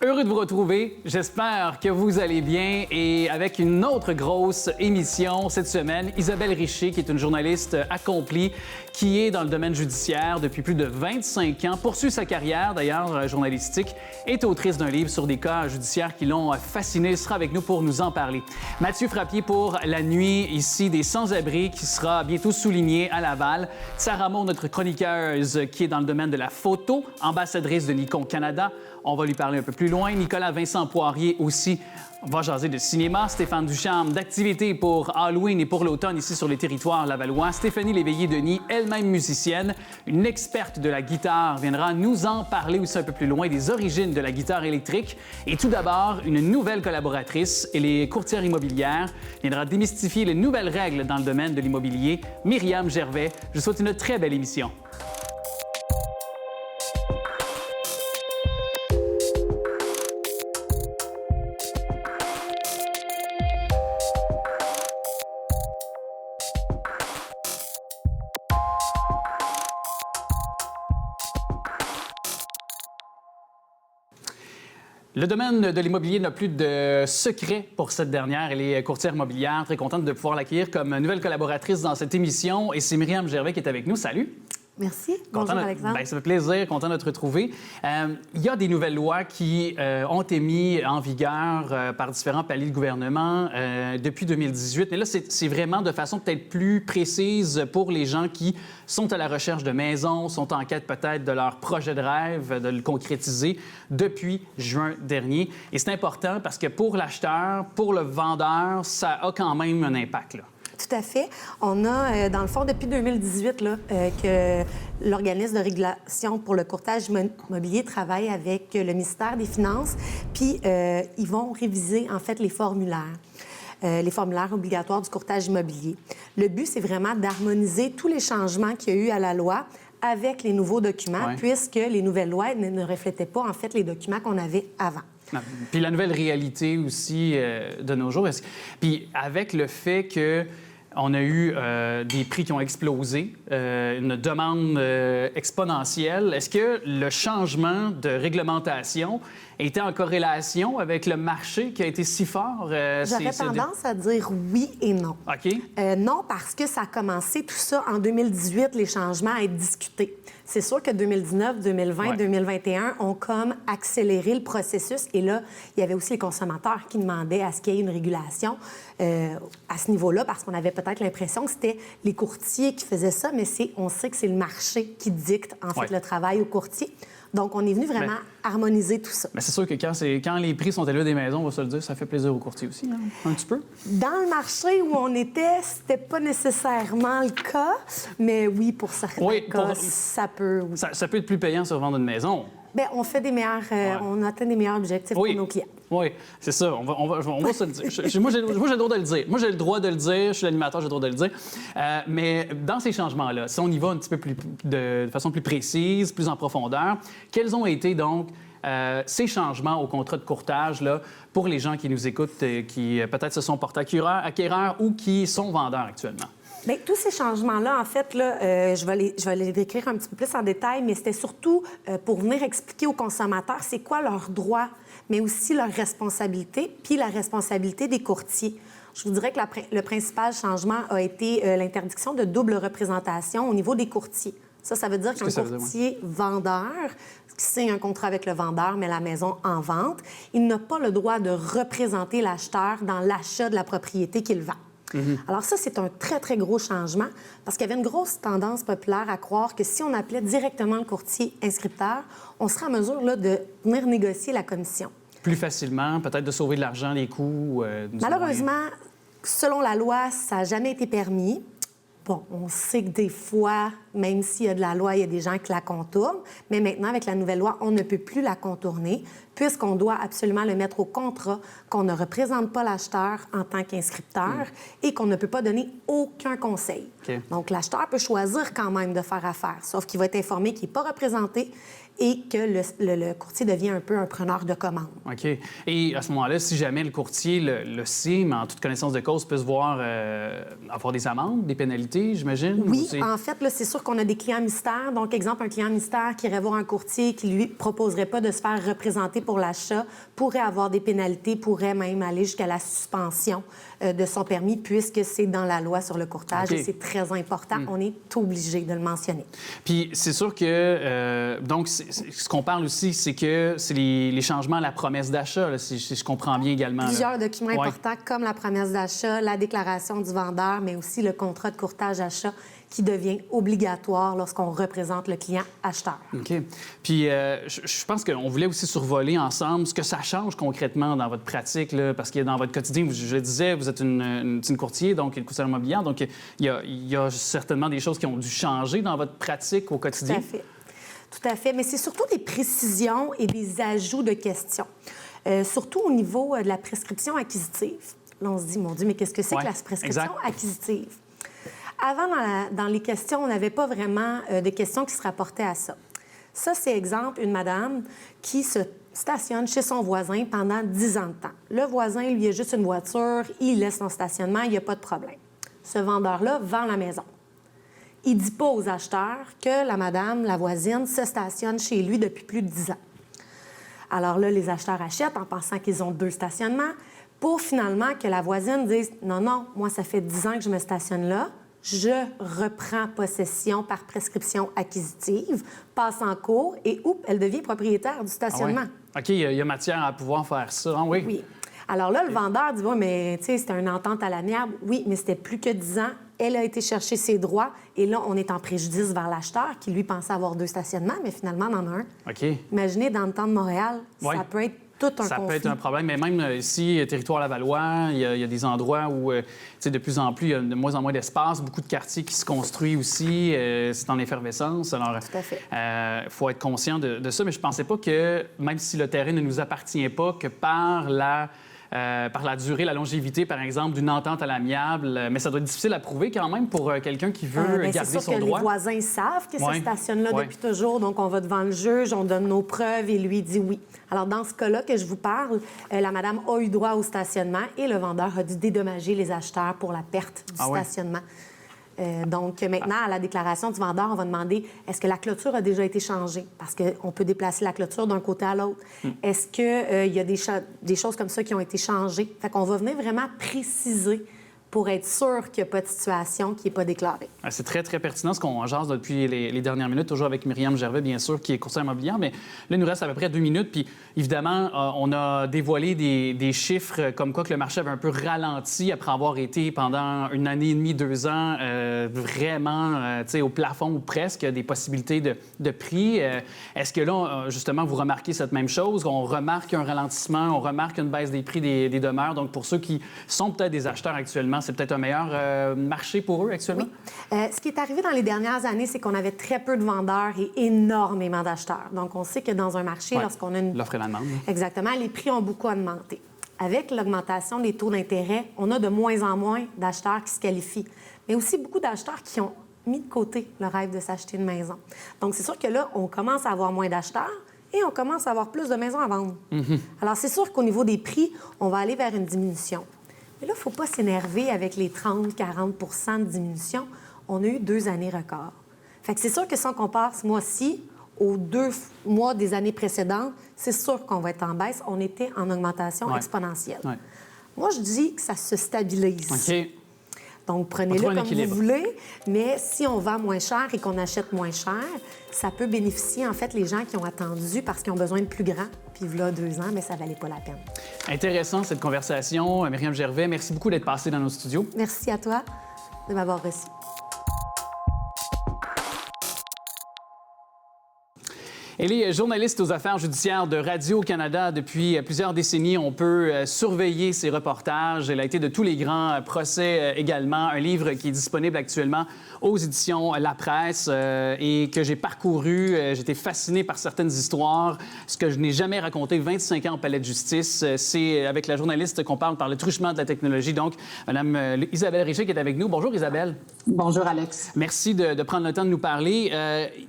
Heureux de vous retrouver. J'espère que vous allez bien et avec une autre grosse émission cette semaine, Isabelle Richer, qui est une journaliste accomplie, qui est dans le domaine judiciaire depuis plus de 25 ans, poursuit sa carrière d'ailleurs journalistique, est autrice d'un livre sur des cas judiciaires qui l'ont fascinée, sera avec nous pour nous en parler. Mathieu Frappier pour La Nuit, ici des sans-abri, qui sera bientôt souligné à Laval. Sarah Maud, notre chroniqueuse, qui est dans le domaine de la photo, ambassadrice de Nikon Canada. On va lui parler un peu plus loin. Nicolas Vincent Poirier aussi. On va jaser de cinéma. Stéphane Ducharme, d'activités pour Halloween et pour l'automne ici sur les territoires lavallois. Stéphanie Léveillé-Denis, elle-même musicienne, une experte de la guitare, viendra nous en parler aussi un peu plus loin des origines de la guitare électrique. Et tout d'abord, une nouvelle collaboratrice, et les courtières immobilières, viendra démystifier les nouvelles règles dans le domaine de l'immobilier. Myriam Gervais. Je vous souhaite une très belle émission. Le domaine de l'immobilier n'a plus de secret pour cette dernière. Elle est courtière immobilière. Très contente de pouvoir l'accueillir comme nouvelle collaboratrice dans cette émission. Et c'est Myriam Gervais qui est avec nous. Salut! Merci. Bonjour, Alexandre. Bien, ça fait plaisir. Content de te retrouver. Il y a des nouvelles lois qui ont été mises en vigueur par différents paliers de gouvernement depuis 2018. Mais là, c'est vraiment de façon peut-être plus précise pour les gens qui sont à la recherche de maisons, sont en quête peut-être de leur projet de rêve, de le concrétiser depuis juin dernier. Et c'est important parce que pour l'acheteur, pour le vendeur, ça a quand même un impact, là. Tout à fait. On a, dans le fond, depuis 2018, que l'organisme de régulation pour le courtage immobilier travaille avec le ministère des Finances, puis ils vont réviser, en fait, les formulaires obligatoires du courtage immobilier. Le but, c'est vraiment d'harmoniser tous les changements qu'il y a eu à la loi avec les nouveaux documents, puisque les nouvelles lois ne reflétaient pas, en fait, les documents qu'on avait avant. Puis la nouvelle réalité aussi de nos jours. Puis avec le fait que on a eu des prix qui ont explosé, une demande exponentielle. Est-ce que le changement de réglementation était en corrélation avec le marché qui a été si fort? J'aurais tendance à dire oui et non. OK. Non, parce que ça a commencé tout ça en 2018, les changements à être discutés. C'est sûr que 2019, 2020, 2021 ont comme accéléré le processus. Et là, il y avait aussi les consommateurs qui demandaient à ce qu'il y ait une régulation à ce niveau-là, parce qu'on avait peut-être l'impression que c'était les courtiers qui faisaient ça, mais on sait que c'est le marché qui dicte, en fait, le travail aux courtiers. Donc, on est venu vraiment harmoniser tout ça. Mais c'est sûr que quand les prix sont élevés des maisons, on va se le dire, ça fait plaisir aux courtiers aussi, hein? Un petit peu. Dans le marché où on était, c'était pas nécessairement le cas, mais oui, pour certains cas, ça peut... Oui. Ça peut être plus payant sur vendre une maison. Bien, on fait des meilleurs... on atteint des meilleurs objectifs pour nos clients. Oui, c'est ça. On va se le dire. Moi, j'ai le droit de le dire. Moi, j'ai le droit de le dire. Je suis l'animateur, j'ai le droit de le dire. Mais dans ces changements-là, si on y va un petit peu plus de façon plus précise, plus en profondeur, quels ont été donc ces changements au contrat de courtage là, pour les gens qui nous écoutent, qui peut-être se sont portés acquéreurs ou qui sont vendeurs actuellement? Bien, tous ces changements-là, en fait, là, je vais les décrire un petit peu plus en détail, mais c'était surtout pour venir expliquer aux consommateurs c'est quoi leurs droits, mais aussi leurs responsabilités, puis la responsabilité des courtiers. Je vous dirais que le principal changement a été l'interdiction de double représentation au niveau des courtiers. Ça veut dire qu'un courtier vendeur qui signe un contrat avec le vendeur, met la maison en vente, il n'a pas le droit de représenter l'acheteur dans l'achat de la propriété qu'il vend. Alors ça, c'est un très, très gros changement parce qu'il y avait une grosse tendance populaire à croire que si on appelait directement le courtier inscripteur, on serait en mesure là, de venir négocier la commission. Plus facilement, peut-être de sauver de l'argent, des coûts. Malheureusement, selon la loi, ça n'a jamais été permis. Bon, on sait que des fois, même s'il y a de la loi, il y a des gens qui la contournent. Mais maintenant, avec la nouvelle loi, on ne peut plus la contourner puisqu'on doit absolument le mettre au contrat qu'on ne représente pas l'acheteur en tant qu'inscripteur et qu'on ne peut pas donner aucun conseil. Donc, l'acheteur peut choisir quand même de faire affaire, sauf qu'il va être informé qu'il n'est pas représenté et que le courtier devient un peu un preneur de commande. OK. Et à ce moment-là, si jamais le courtier le sait, mais en toute connaissance de cause, peut se voir avoir des amendes, des pénalités, j'imagine? Oui, en fait, là, c'est sûr qu'on a des clients mystères. Donc, exemple, un client mystère qui irait voir un courtier qui lui proposerait pas de se faire représenter pour l'achat pourrait avoir des pénalités, pourrait même aller jusqu'à la suspension de son permis, puisque c'est dans la loi sur le courtage et c'est très important. On est obligé de le mentionner. Puis c'est sûr que, donc, ce qu'on parle aussi, c'est que c'est les changements à la promesse d'achat, là, si je comprends bien également. Plusieurs documents importants comme la promesse d'achat, la déclaration du vendeur, mais aussi le contrat de courtage-achat qui devient obligatoire lorsqu'on représente le client acheteur. OK. Puis je pense qu'on voulait aussi survoler ensemble ce que ça change concrètement dans votre pratique, là, parce que dans votre quotidien, je le disais, vous êtes une courtier, donc une courtière immobilière, donc il y a certainement des choses qui ont dû changer dans votre pratique au quotidien. Tout à fait. Tout à fait, mais c'est surtout des précisions et des ajouts de questions, surtout au niveau de la prescription acquisitive. Là, on se dit, mon Dieu, mais qu'est-ce que c'est que la prescription acquisitive? Avant, dans les questions, on n'avait pas vraiment de questions qui se rapportaient à ça. Ça, c'est exemple, une madame qui se stationne chez son voisin pendant 10 ans de temps. Le voisin, lui, a juste une voiture, il laisse son stationnement, il n'y a pas de problème. Ce vendeur-là vend la maison. Il ne dit pas aux acheteurs que la madame, la voisine, se stationne chez lui depuis plus de 10 ans. Alors là, les acheteurs achètent en pensant qu'ils ont 2 stationnements pour finalement que la voisine dise « Non, non, moi, ça fait 10 ans que je me stationne là. Je reprends possession par prescription acquisitive, passe en cours et, elle devient propriétaire du stationnement. Ah ouais. OK, il y a matière à pouvoir faire ça. Ah, oui. Oui. Alors là, le vendeur dit, oui, mais tu sais, c'était une entente à l'amiable. Oui, mais c'était plus que 10 ans. Elle a été chercher ses droits et là, on est en préjudice vers l'acheteur qui, lui, pensait avoir 2 stationnements, mais finalement, on en a un. OK. Imaginez, dans le temps de Montréal, ça peut être tout un conflit. Ça peut être un problème, mais même ici, territoire Lavallois, il y a des endroits où, tu sais, de plus en plus, il y a de moins en moins d'espace, beaucoup de quartiers qui se construisent aussi, c'est en effervescence. Alors, tout à fait. Faut être conscient de ça, mais je pensais pas que, même si le terrain ne nous appartient pas, que par la durée, la longévité, par exemple, d'une entente à l'amiable. Mais ça doit être difficile à prouver quand même pour quelqu'un qui veut garder son droit. C'est sûr que les voisins savent que ça stationne là depuis toujours, donc on va devant le juge, on donne nos preuves et lui dit oui. Alors, dans ce cas-là que je vous parle, la madame a eu droit au stationnement et le vendeur a dû dédommager les acheteurs pour la perte du stationnement. Donc, maintenant, à la déclaration du vendeur, on va demander est-ce que la clôture a déjà été changée? Parce qu'on peut déplacer la clôture d'un côté à l'autre. Est-ce qu'il y a des choses comme ça qui ont été changées? Fait qu'on va venir vraiment préciser pour être sûr qu'il n'y a pas de situation qui n'est pas déclarée. C'est très, très pertinent ce qu'on jase depuis les dernières minutes, toujours avec Myriam Gervais, bien sûr, qui est courtière immobilière. Mais là, il nous reste à peu près 2 minutes. Puis, évidemment, on a dévoilé des chiffres comme quoi que le marché avait un peu ralenti après avoir été pendant 1 année et demie, 2 ans, vraiment tu sais, au plafond ou presque, des possibilités de prix. Est-ce que là, justement, vous remarquez cette même chose? On remarque un ralentissement, on remarque une baisse des prix des demeures. Donc, pour ceux qui sont peut-être des acheteurs actuellement, c'est peut-être un meilleur marché pour eux actuellement? Oui. Ce qui est arrivé dans les dernières années, c'est qu'on avait très peu de vendeurs et énormément d'acheteurs. Donc, on sait que dans un marché, lorsqu'on a une... L'offre et la demande. Exactement. Les prix ont beaucoup augmenté. Avec l'augmentation des taux d'intérêt, on a de moins en moins d'acheteurs qui se qualifient, mais aussi beaucoup d'acheteurs qui ont mis de côté le rêve de s'acheter une maison. Donc, c'est sûr que là, on commence à avoir moins d'acheteurs et on commence à avoir plus de maisons à vendre. Alors, c'est sûr qu'au niveau des prix, on va aller vers une diminution. Mais là, il ne faut pas s'énerver avec les 30-40 de diminution. On a eu 2 années records. Fait que c'est sûr que si on compare ce mois-ci aux 2 mois des années précédentes, c'est sûr qu'on va être en baisse. On était en augmentation exponentielle. Ouais. Moi, je dis que ça se stabilise. OK. Donc, prenez-le comme vous voulez, mais si on vend moins cher et qu'on achète moins cher, ça peut bénéficier, en fait, les gens qui ont attendu parce qu'ils ont besoin de plus grand. Puis là, 2 ans, mais ça ne valait pas la peine. Intéressant, cette conversation. Myriam Gervais, merci beaucoup d'être passée dans nos studios. Merci à toi de m'avoir reçu. Elle est journaliste aux affaires judiciaires de Radio-Canada. Depuis plusieurs décennies, on peut surveiller ses reportages. Elle a été de tous les grands procès également. Un livre qui est disponible actuellement aux éditions La Presse et que j'ai parcouru. J'étais fasciné par certaines histoires. Ce que je n'ai jamais raconté, 25 ans au palais de justice, c'est avec la journaliste qu'on parle par le truchement de la technologie. Donc, Mme Isabelle Richer qui est avec nous. Bonjour, Isabelle. Bonjour, Alex. Merci de prendre le temps de nous parler.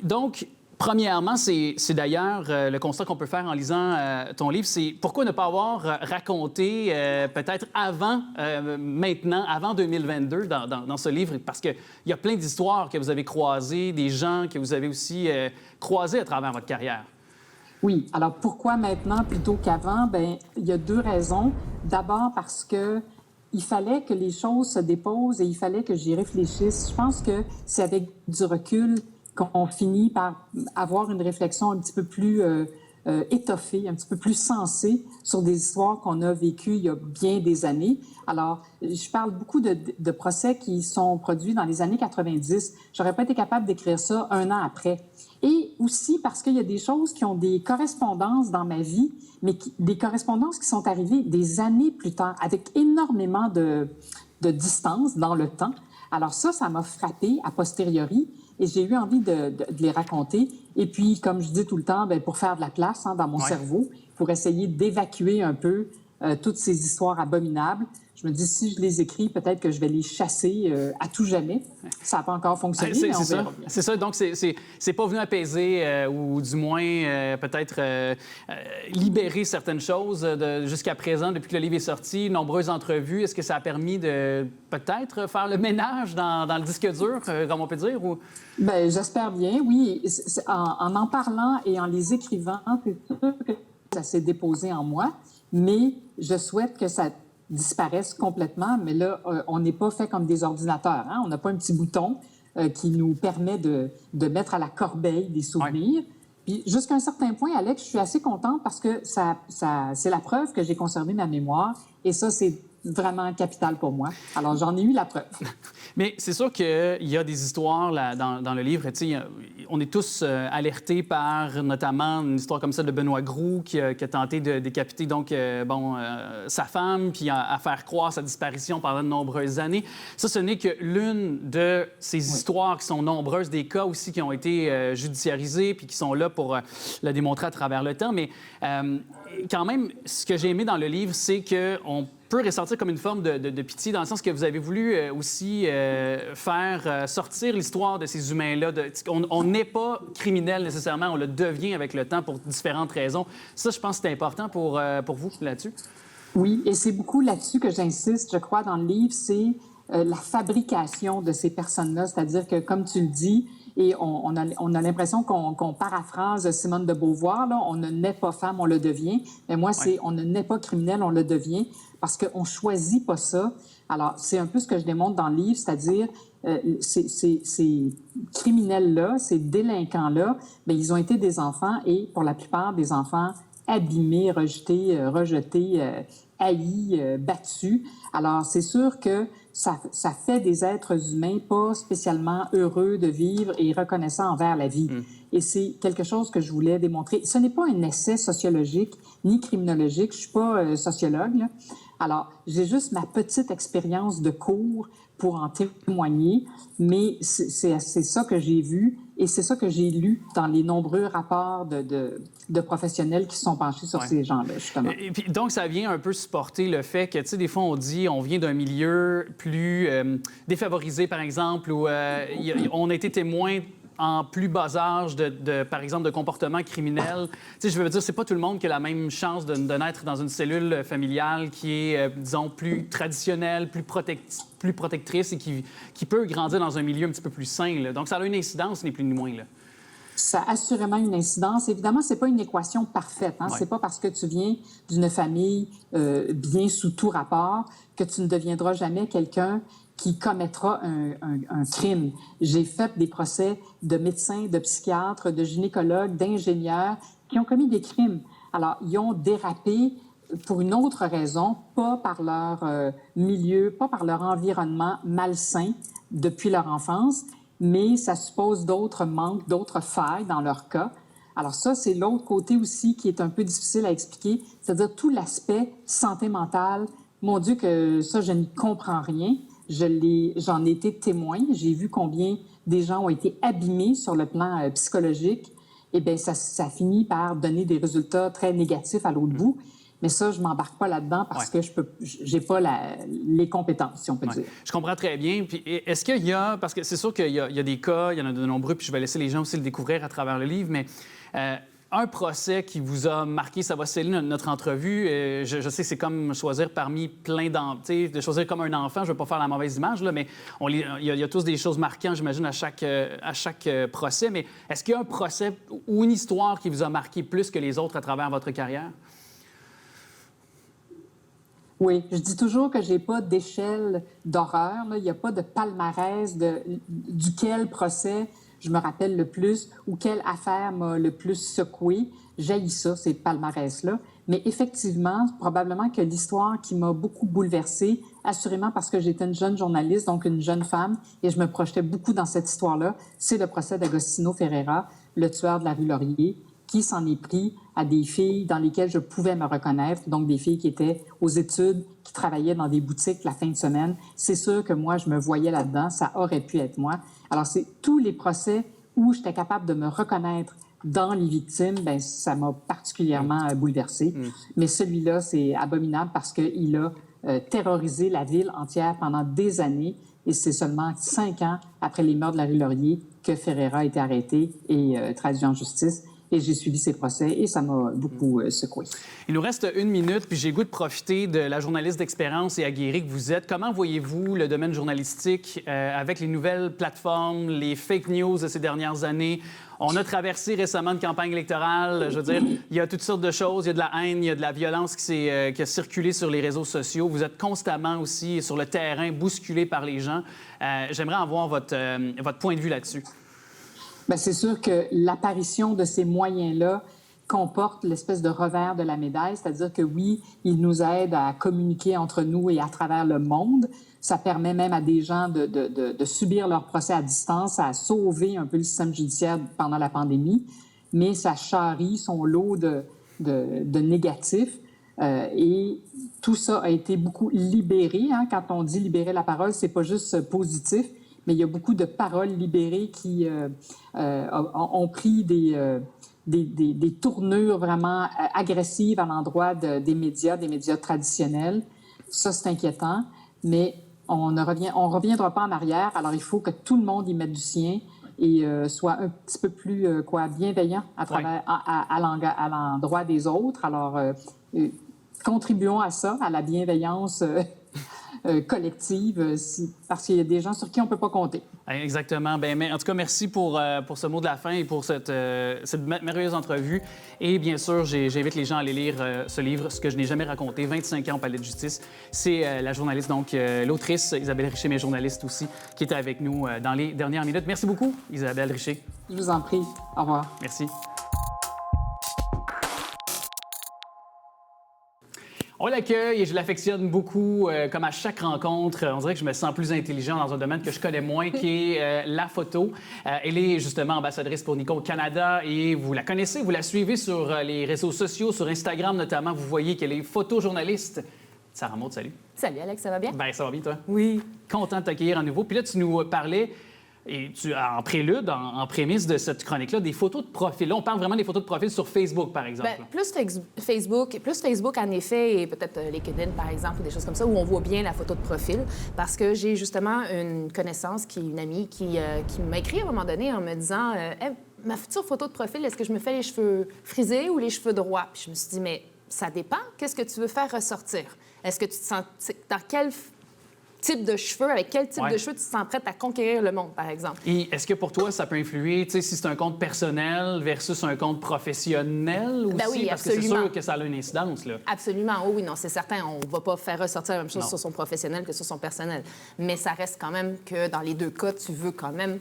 Donc, Premièrement, c'est d'ailleurs le constat qu'on peut faire en lisant ton livre, c'est pourquoi ne pas avoir raconté peut-être avant, maintenant, avant 2022 dans ce livre, parce qu'il y a plein d'histoires que vous avez croisées, des gens que vous avez aussi croisés à travers votre carrière. Oui. Alors, pourquoi maintenant plutôt qu'avant? Bien, il y a 2 raisons. D'abord parce que il fallait que les choses se déposent et il fallait que j'y réfléchisse. Je pense que c'est avec du recul qu'on finit par avoir une réflexion un petit peu plus étoffée, un petit peu plus sensée sur des histoires qu'on a vécues il y a bien des années. Alors, je parle beaucoup de procès qui sont produits dans les années 90. J'aurais pas été capable d'écrire ça 1 an après. Et aussi parce qu'il y a des choses qui ont des correspondances dans ma vie, mais des correspondances qui sont arrivées des années plus tard, avec énormément de distance dans le temps. Alors ça m'a frappée a posteriori et j'ai eu envie de les raconter. Et puis, comme je dis tout le temps, bien, pour faire de la place dans mon cerveau, pour essayer d'évacuer un peu toutes ces histoires abominables. Je me dis, si je les écris, peut-être que je vais les chasser à tout jamais. Ça n'a pas encore fonctionné, mais on verra bien. C'est ça. Donc, c'est pas venu apaiser ou du moins peut-être libérer certaines choses jusqu'à présent, depuis que le livre est sorti. Nombreuses entrevues. Est-ce que ça a permis de peut-être faire le ménage dans le disque dur, comme on peut dire? Ou... Bien, j'espère bien, oui. En parlant et en les écrivant, c'est sûr que ça s'est déposé en moi, mais je souhaite que ça disparaissent complètement, mais là, on n'est pas fait comme des ordinateurs. Hein? On n'a pas un petit bouton qui nous permet de mettre à la corbeille des souvenirs. Ouais. Puis jusqu'à un certain point, Alex, je suis assez contente parce que c'est la preuve que j'ai conservé ma mémoire et ça, c'est vraiment capital pour moi. Alors, j'en ai eu la preuve. Mais c'est sûr qu'il y a des histoires là, dans le livre. On est tous alertés par notamment une histoire comme celle de Benoît Groux qui a tenté de décapiter sa femme puis à faire croire sa disparition pendant de nombreuses années. Ça, ce n'est que l'une de ces histoires qui sont nombreuses, des cas aussi qui ont été judiciarisés puis qui sont là pour le démontrer à travers le temps. Mais quand même, ce que j'ai aimé dans le livre, c'est qu'on peut ressortir comme une forme de pitié, dans le sens que vous avez voulu aussi faire sortir l'histoire de ces humains-là. On n'est pas criminel nécessairement, on le devient avec le temps pour différentes raisons. Ça, je pense que c'est important pour vous là-dessus. Oui, et c'est beaucoup là-dessus que j'insiste, je crois, dans le livre, c'est la fabrication de ces personnes-là. C'est-à-dire que, comme tu le dis, et on a l'impression qu'on paraphrase Simone de Beauvoir, là, on ne naît pas femme, on le devient. Mais moi, c'est on ne naît pas criminel, on le devient, parce qu'on ne choisit pas ça. Alors, c'est un peu ce que je démontre dans le livre, c'est-à-dire ces criminels-là, ces délinquants-là, bien, ils ont été des enfants et, pour la plupart, des enfants abîmés, rejetés, haïs, battus. Alors, c'est sûr que ça fait des êtres humains pas spécialement heureux de vivre et reconnaissants envers la vie. Et c'est quelque chose que je voulais démontrer. Ce n'est pas un essai sociologique ni criminologique. Je suis pas sociologue, là. Alors, j'ai juste ma petite expérience de cours pour en témoigner, mais c'est ça que j'ai vu et c'est ça que j'ai lu dans les nombreux rapports de professionnels qui se sont penchés sur ces gens-là, justement. Et puis, donc, ça vient un peu supporter le fait que, tu sais, des fois, on dit on vient d'un milieu plus défavorisé, par exemple, où on a été témoin en plus bas âge par exemple, de comportements criminels. Tu sais, je veux dire, c'est pas tout le monde qui a la même chance de naître dans une cellule familiale qui est, disons, plus traditionnelle, plus protectrice et qui peut grandir dans un milieu un petit peu plus sain, là. Donc, ça a une incidence, ni plus ni moins, là. Ça a assurément une incidence. Évidemment, c'est pas une équation parfaite. Hein? C'est pas parce que tu viens d'une famille bien sous tout rapport que tu ne deviendras jamais quelqu'un qui commettra un crime. J'ai fait des procès de médecins, de psychiatres, de gynécologues, d'ingénieurs qui ont commis des crimes. Alors, ils ont dérapé pour une autre raison, pas par leur milieu, pas par leur environnement malsain depuis leur enfance, mais ça suppose d'autres manques, d'autres failles dans leur cas. Alors ça, c'est l'autre côté aussi qui est un peu difficile à expliquer, c'est-à-dire tout l'aspect santé mentale. Mon Dieu, que ça, je n'y comprends rien. J'en ai été témoin. J'ai vu combien des gens ont été abîmés sur le plan psychologique. Eh bien, ça finit par donner des résultats très négatifs à l'autre bout. Mais ça, je m'embarque pas là-dedans parce que j'ai pas les compétences, si on peut dire. Je comprends très bien. Puis est-ce qu'il y a, parce que c'est sûr qu'il y a des cas, il y en a de nombreux, puis je vais laisser les gens aussi le découvrir à travers le livre, mais un procès qui vous a marqué, ça va sceller notre entrevue. Je sais que c'est comme choisir parmi plein d'enfants, de choisir comme un enfant. Je ne veux pas faire la mauvaise image, là, mais il y a tous des choses marquantes, j'imagine, à chaque procès. Mais est-ce qu'il y a un procès ou une histoire qui vous a marqué plus que les autres à travers votre carrière? Oui, je dis toujours que j'ai pas d'échelle d'horreur. Il n'y a pas de palmarès duquel procès je me rappelle le plus ou quelle affaire m'a le plus secoué. J'haïs ça, ces palmarès-là. Mais effectivement, probablement que l'histoire qui m'a beaucoup bouleversée, assurément parce que j'étais une jeune journaliste, donc une jeune femme, et je me projetais beaucoup dans cette histoire-là, c'est le procès d'Agostino Ferreira, le tueur de la rue Laurier, qui s'en est pris à des filles dans lesquelles je pouvais me reconnaître, donc des filles qui étaient aux études, qui travaillaient dans des boutiques la fin de semaine. C'est sûr que moi, je me voyais là-dedans, ça aurait pu être moi. Alors, c'est tous les procès où j'étais capable de me reconnaître dans les victimes, bien, ça m'a particulièrement bouleversée. Mais celui-là, c'est abominable parce qu'il a terrorisé la ville entière pendant des années, et c'est seulement 5 ans après les meurtres de la rue Laurier que Ferreira a été arrêté et traduit en justice. Et j'ai suivi ces procès et ça m'a beaucoup secoué. Il nous reste 1 minute, puis j'ai le goût de profiter de la journaliste d'expérience et aguerrie que vous êtes. Comment voyez-vous le domaine journalistique avec les nouvelles plateformes, les fake news de ces dernières années? On a traversé récemment une campagne électorale. Je veux dire, il y a toutes sortes de choses. Il y a de la haine, il y a de la violence qui a circulé sur les réseaux sociaux. Vous êtes constamment aussi sur le terrain, bousculé par les gens. J'aimerais avoir votre point de vue là-dessus. Bien, c'est sûr que l'apparition de ces moyens-là comporte l'espèce de revers de la médaille, c'est-à-dire que oui, ils nous aident à communiquer entre nous et à travers le monde. Ça permet même à des gens de subir leur procès à distance, à sauver un peu le système judiciaire pendant la pandémie, mais ça charrie son lot de négatifs. Et tout ça a été beaucoup libéré. Hein. Quand on dit libérer la parole, c'est pas juste positif, mais il y a beaucoup de paroles libérées qui ont pris des tournures vraiment agressives à l'endroit des médias traditionnels. Ça, c'est inquiétant, mais on reviendra pas en arrière. Alors, il faut que tout le monde y mette du sien et soit un petit peu plus bienveillant à l'endroit des autres. Alors, contribuons à ça, à la bienveillance collective, parce qu'il y a des gens sur qui on ne peut pas compter. Exactement. Bien, mais en tout cas, merci pour ce mot de la fin et pour cette merveilleuse entrevue. Et bien sûr, j'invite les gens à aller lire ce livre, Ce que je n'ai jamais raconté, 25 ans au palais de justice. C'est la journaliste, donc l'autrice Isabelle Richer, mais journaliste aussi, qui était avec nous dans les dernières minutes. Merci beaucoup, Isabelle Richer. Je vous en prie. Au revoir. Merci. On l'accueille et je l'affectionne beaucoup, comme à chaque rencontre. On dirait que je me sens plus intelligent dans un domaine que je connais moins, qui est la photo. Elle est justement ambassadrice pour Nikon Canada et vous la connaissez, vous la suivez sur les réseaux sociaux, sur Instagram notamment. Vous voyez qu'elle est photojournaliste. Sarah Maud, salut. Salut Alex, ça va bien? Bien, ça va bien, toi? Oui. Content de t'accueillir à nouveau. Puis là, tu nous parlais, et en prélude, en prémisse de cette chronique-là, des photos de profil. Là, on parle vraiment des photos de profil sur Facebook, par exemple. Bien, plus Facebook, en effet, et peut-être LinkedIn, par exemple, ou des choses comme ça, où on voit bien la photo de profil. Parce que j'ai justement une connaissance, une amie, qui m'a écrit à un moment donné en me disant hey, ma future photo de profil, est-ce que je me fais les cheveux frisés ou les cheveux droits? Puis je me suis dit, mais ça dépend. Qu'est-ce que tu veux faire ressortir? Est-ce que tu te sens... Dans quel type de cheveux, avec quel type de cheveux tu te sens prête à conquérir le monde, par exemple? Et est-ce que pour toi, ça peut influer, tu sais, si c'est un compte personnel versus un compte professionnel aussi? Ben oui, parce que c'est sûr que ça a une incidence, là. Absolument. Oh oui, non, c'est certain. On ne va pas faire ressortir la même chose sur son professionnel que sur son personnel. Mais ça reste quand même que dans les deux cas, tu veux quand même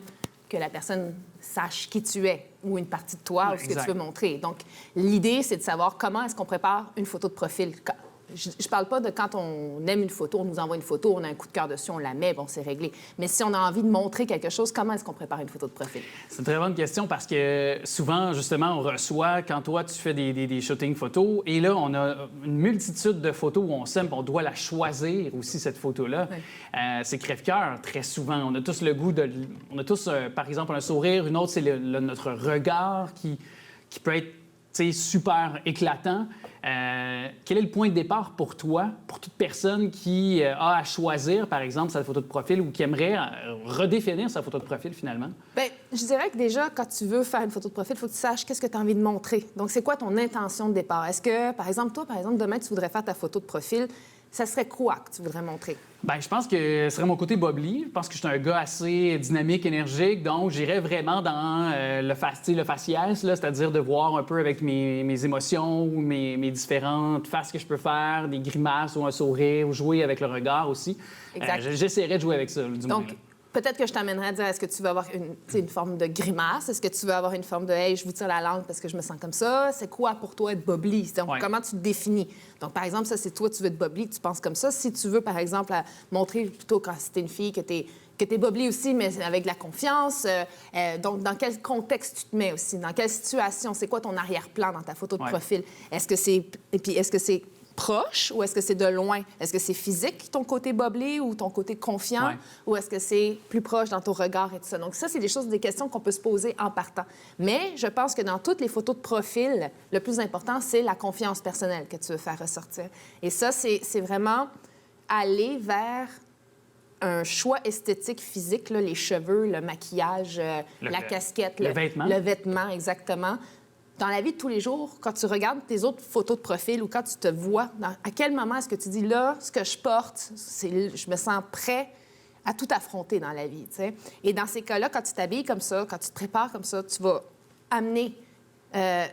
que la personne sache qui tu es ou une partie de toi ou ce que tu veux montrer. Donc, l'idée, c'est de savoir comment est-ce qu'on prépare une photo de profil. Je parle pas de quand on aime une photo, on nous envoie une photo, on a un coup de cœur dessus, on la met, bon, c'est réglé. Mais si on a envie de montrer quelque chose, comment est-ce qu'on prépare une photo de profil? C'est une très bonne question parce que souvent, justement, on reçoit, quand toi, tu fais des shootings photos, et là, on a une multitude de photos où on s'aime, on doit la choisir aussi, cette photo-là. Oui. C'est crève-cœur, très souvent. On a tous le goût de... On a tous, par exemple, un sourire. Une autre, c'est notre regard qui peut être, tu sais, super éclatant. quel est le point de départ pour toi, pour toute personne qui a à choisir, par exemple, sa photo de profil ou qui aimerait redéfinir sa photo de profil, finalement? Bien, je dirais que déjà, quand tu veux faire une photo de profil, il faut que tu saches qu'est-ce que tu as envie de montrer. Donc, c'est quoi ton intention de départ? Est-ce que, par exemple, toi, demain, tu voudrais faire ta photo de profil, ça serait quoi que tu voudrais montrer? Bien, je pense que ce serait mon côté bubbly. Je pense que je suis un gars assez dynamique, énergique, donc j'irais vraiment dans le faciès, là, c'est-à-dire de voir un peu avec mes émotions ou mes différentes faces que je peux faire, des grimaces ou un sourire, ou jouer avec le regard aussi. Exact. J'essaierais de jouer avec ça, du moins. Donc, peut-être que je t'amènerais à dire, est-ce que tu veux avoir une forme de grimace? Est-ce que tu veux avoir une forme de « hey, je vous tire la langue parce que je me sens comme ça ». C'est quoi pour toi être bubbly? Donc, comment tu te définis? Donc, par exemple, ça, c'est toi, tu veux être bubbly, tu penses comme ça. Si tu veux, par exemple, montrer plutôt quand c'était une fille que t'es bubbly aussi, mais avec de la confiance. Donc, dans quel contexte tu te mets aussi? Dans quelle situation? C'est quoi ton arrière-plan dans ta photo de profil? Est-ce que c'est proche ou est-ce que c'est de loin? Est-ce que c'est physique, ton côté bubbly ou ton côté confiant? Ou est-ce que c'est plus proche dans ton regard et tout ça? Donc ça, c'est des questions qu'on peut se poser en partant. Mais je pense que dans toutes les photos de profil, le plus important, c'est la confiance personnelle que tu veux faire ressortir. Et ça, c'est vraiment aller vers un choix esthétique physique, là, les cheveux, le maquillage, la casquette, le vêtement. Le vêtement, exactement. Dans la vie de tous les jours, quand tu regardes tes autres photos de profil ou quand tu te vois, à quel moment est-ce que tu dis, là, ce que je porte, je me sens prêt à tout affronter dans la vie, tu sais? Et dans ces cas-là, quand tu t'habilles comme ça, quand tu te prépares comme ça, tu vas amener à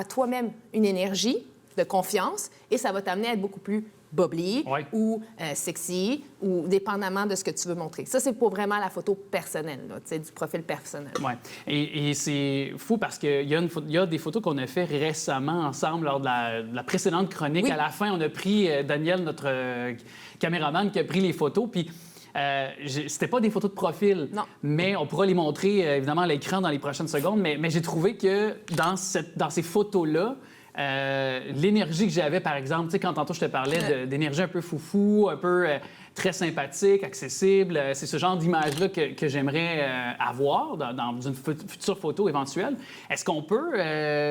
toi-même une énergie de confiance et ça va t'amener à être beaucoup plus bubbly ou sexy ou dépendamment de ce que tu veux montrer. Ça, c'est pour vraiment la photo personnelle, là, du profil personnel. Oui. Et c'est fou parce qu'il y a des photos qu'on a fait récemment ensemble lors de la précédente chronique. Oui. À la fin, on a pris Daniel, notre caméraman, qui a pris les photos. Puis c'était pas des photos de profil, non. Mais on pourra les montrer évidemment à l'écran dans les prochaines secondes. Mais j'ai trouvé que dans ces photos-là, l'énergie que j'avais, par exemple, tu sais, quand tantôt je te parlais d'énergie un peu foufou, un peu très sympathique, accessible, c'est ce genre d'image-là que j'aimerais avoir dans une future photo éventuelle. Est-ce qu'on peut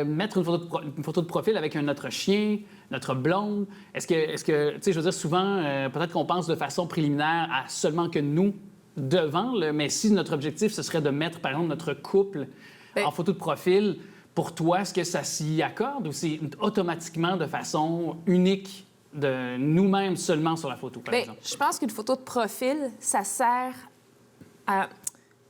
mettre une photo de profil avec notre chien, notre blonde? Est-ce que tu sais, je veux dire, souvent, peut-être qu'on pense de façon préliminaire à seulement que nous devant, mais si notre objectif, ce serait de mettre, par exemple, notre couple en photo de profil, pour toi, est-ce que ça s'y accorde ou c'est automatiquement de façon unique de nous-mêmes seulement sur la photo, par exemple? Je pense qu'une photo de profil, ça sert à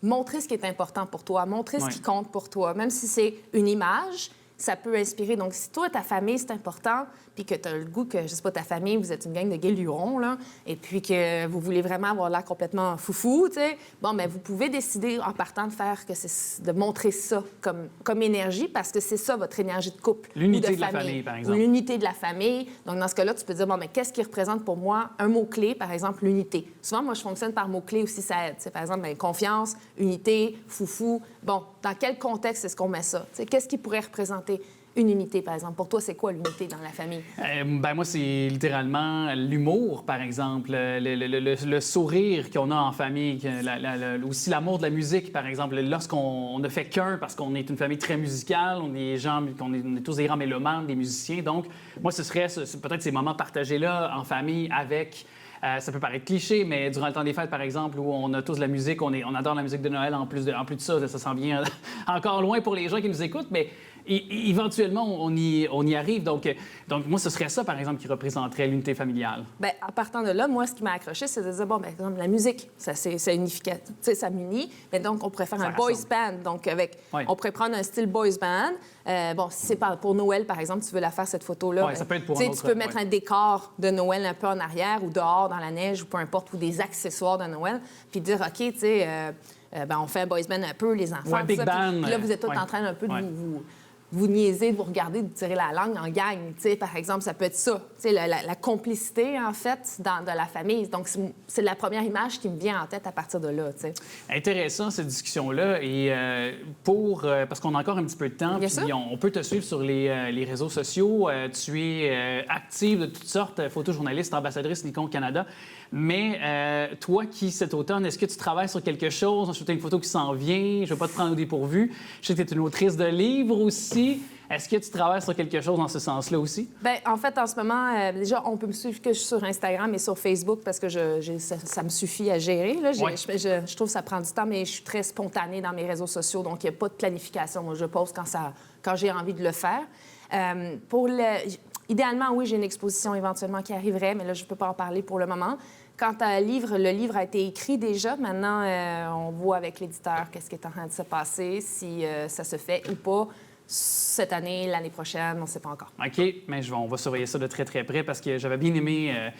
montrer ce qui est important pour toi, montrer ce qui compte pour toi. Même si c'est une image, ça peut inspirer. Donc, si toi, ta famille, c'est important, puis que tu as le goût que, je sais pas, ta famille, vous êtes une gang de gays lurons, là, et puis que vous voulez vraiment avoir l'air complètement foufou, tu sais, bon, bien, vous pouvez décider en partant de montrer ça comme énergie, parce que c'est ça, votre énergie de couple. L'unité de la famille, par exemple. L'unité de la famille. Donc, dans ce cas-là, tu peux dire, bon, mais qu'est-ce qui représente pour moi un mot-clé, par exemple, l'unité. Souvent, moi, je fonctionne par mots-clés aussi, ça aide. T'sais, par exemple, bien, confiance, unité, foufou. Bon, dans quel contexte est-ce qu'on met ça? T'sais, qu'est-ce qui pourrait représenter une unité, par exemple? Pour toi, c'est quoi l'unité dans la famille? Moi, c'est littéralement l'humour, par exemple, le sourire qu'on a en famille, aussi l'amour de la musique, par exemple. Lorsqu'on ne fait qu'un, parce qu'on est une famille très musicale, on est tous des grands mélomanes, des musiciens. Donc, moi, ce serait peut-être ces moments partagés-là en famille avec... ça peut paraître cliché, mais durant le temps des fêtes, par exemple, où on a tous de la musique, on adore la musique de Noël en plus de ça, ça s'en vient encore loin pour les gens qui nous écoutent, mais éventuellement, on y arrive. Donc, moi, ce serait ça, par exemple, qui représenterait l'unité familiale. Bien, en partant de là, moi, ce qui m'a accroché, c'est de dire, bon, bien, par exemple, la musique, c'est unificatif, tu sais, ça m'unit, mais donc, on pourrait faire un boys band. Donc, on pourrait prendre un style boys band. Bon, si c'est pour Noël, par exemple, tu veux la faire, cette photo-là. Oui, ça peut être pour un autre. Tu peux mettre un décor de Noël un peu en arrière ou dehors dans la neige ou peu importe, ou des accessoires de Noël, puis dire, OK, tu sais, on fait un boys band un peu, les enfants, big band. Puis là, vous êtes tous en train un peu de vous niaiser, de vous regarder, de tirer la langue en gang. T'sais, par exemple, ça peut être ça. La complicité, en fait, de la famille. Donc, c'est la première image qui me vient en tête à partir de là. T'sais. Intéressant, cette discussion-là. Et parce qu'on a encore un petit peu de temps, puis on peut te suivre sur les réseaux sociaux. Tu es active de toutes sortes, photojournaliste, ambassadrice Nikon Canada. Mais toi qui, cet automne, est-ce que tu travailles sur quelque chose? Ensuite, tu as une photo qui s'en vient. Je ne veux pas te prendre au dépourvu. Je sais que tu es une autrice de livres aussi. Est-ce que tu travailles sur quelque chose dans ce sens-là aussi? Bien, en fait, en ce moment, déjà, on peut me suivre que sur Instagram et sur Facebook parce que ça me suffit à gérer. Là. Ouais. Je trouve que ça prend du temps, mais je suis très spontanée dans mes réseaux sociaux, donc il n'y a pas de planification. Moi, je poste quand j'ai envie de le faire. Idéalement, oui, j'ai une exposition éventuellement qui arriverait, mais là, je ne peux pas en parler pour le moment. Quant à le livre a été écrit déjà. Maintenant, on voit avec l'éditeur qu'est-ce qui est en train de se passer, si ça se fait ou pas. Cette année, l'année prochaine, on ne sait pas encore. OK, mais on va surveiller ça de très, très près parce que j'avais bien aimé...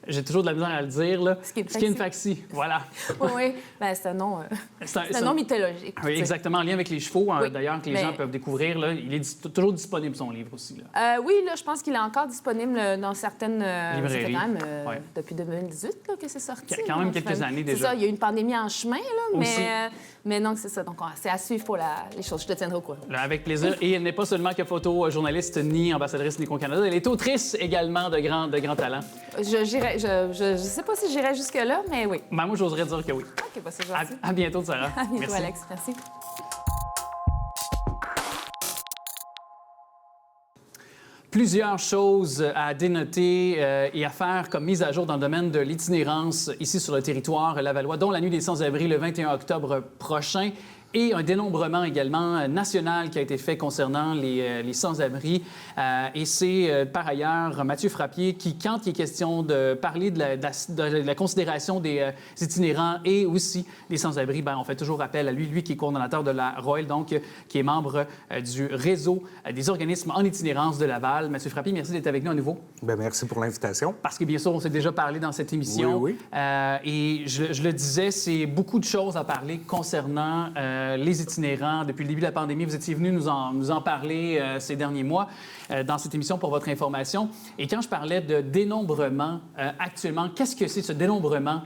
j'ai toujours de la misère à le dire, là. Skinfaxi, voilà. Oui, bien, c'est un nom, un nom mythologique. Oui, exactement, en lien avec les chevaux, Oui, d'ailleurs, que les gens peuvent découvrir. Là. Il est toujours disponible, son livre aussi. Là. Oui, là, je pense qu'il est encore disponible dans certaines librairies. Ça fait quand même depuis 2018 là, que c'est sorti. Quand même quelques années déjà. C'est ça, il y a eu une pandémie en chemin, là, mais non, c'est ça. Donc, c'est à suivre pour les choses. Je te tiendrai au courant. Là, avec plaisir. Et elle n'est pas seulement que photojournaliste ni ambassadrice Nikon Canada, elle est autrice également de grands talents. Je sais pas si j'irai jusque-là, mais oui. Ben, moi, j'oserais dire que oui. OK, bah, c'est gentil. À bientôt, Sarah. À bientôt, Merci. Alex. Merci. Plusieurs choses à dénoter et à faire comme mise à jour dans le domaine de l'itinérance ici sur le territoire lavallois, dont la Nuit des sans-abri le 21 octobre prochain. Et un dénombrement également national qui a été fait concernant les sans-abri. Et c'est par ailleurs Mathieu Frappier qui, quand il est question de parler de la considération des itinérants et aussi des sans-abri, on fait toujours appel à lui qui est coordonnateur de la Royal, donc qui est membre du réseau des organismes en itinérance de Laval. Mathieu Frappier, merci d'être avec nous à nouveau. Bien, merci pour l'invitation. Parce que bien sûr, on s'est déjà parlé dans cette émission. Oui. Et je le disais, c'est beaucoup de choses à parler concernant les itinérants. Depuis le début de la pandémie, vous étiez venu nous en parler ces derniers mois dans cette émission pour votre information. Et quand je parlais de dénombrement actuellement, qu'est-ce que c'est ce dénombrement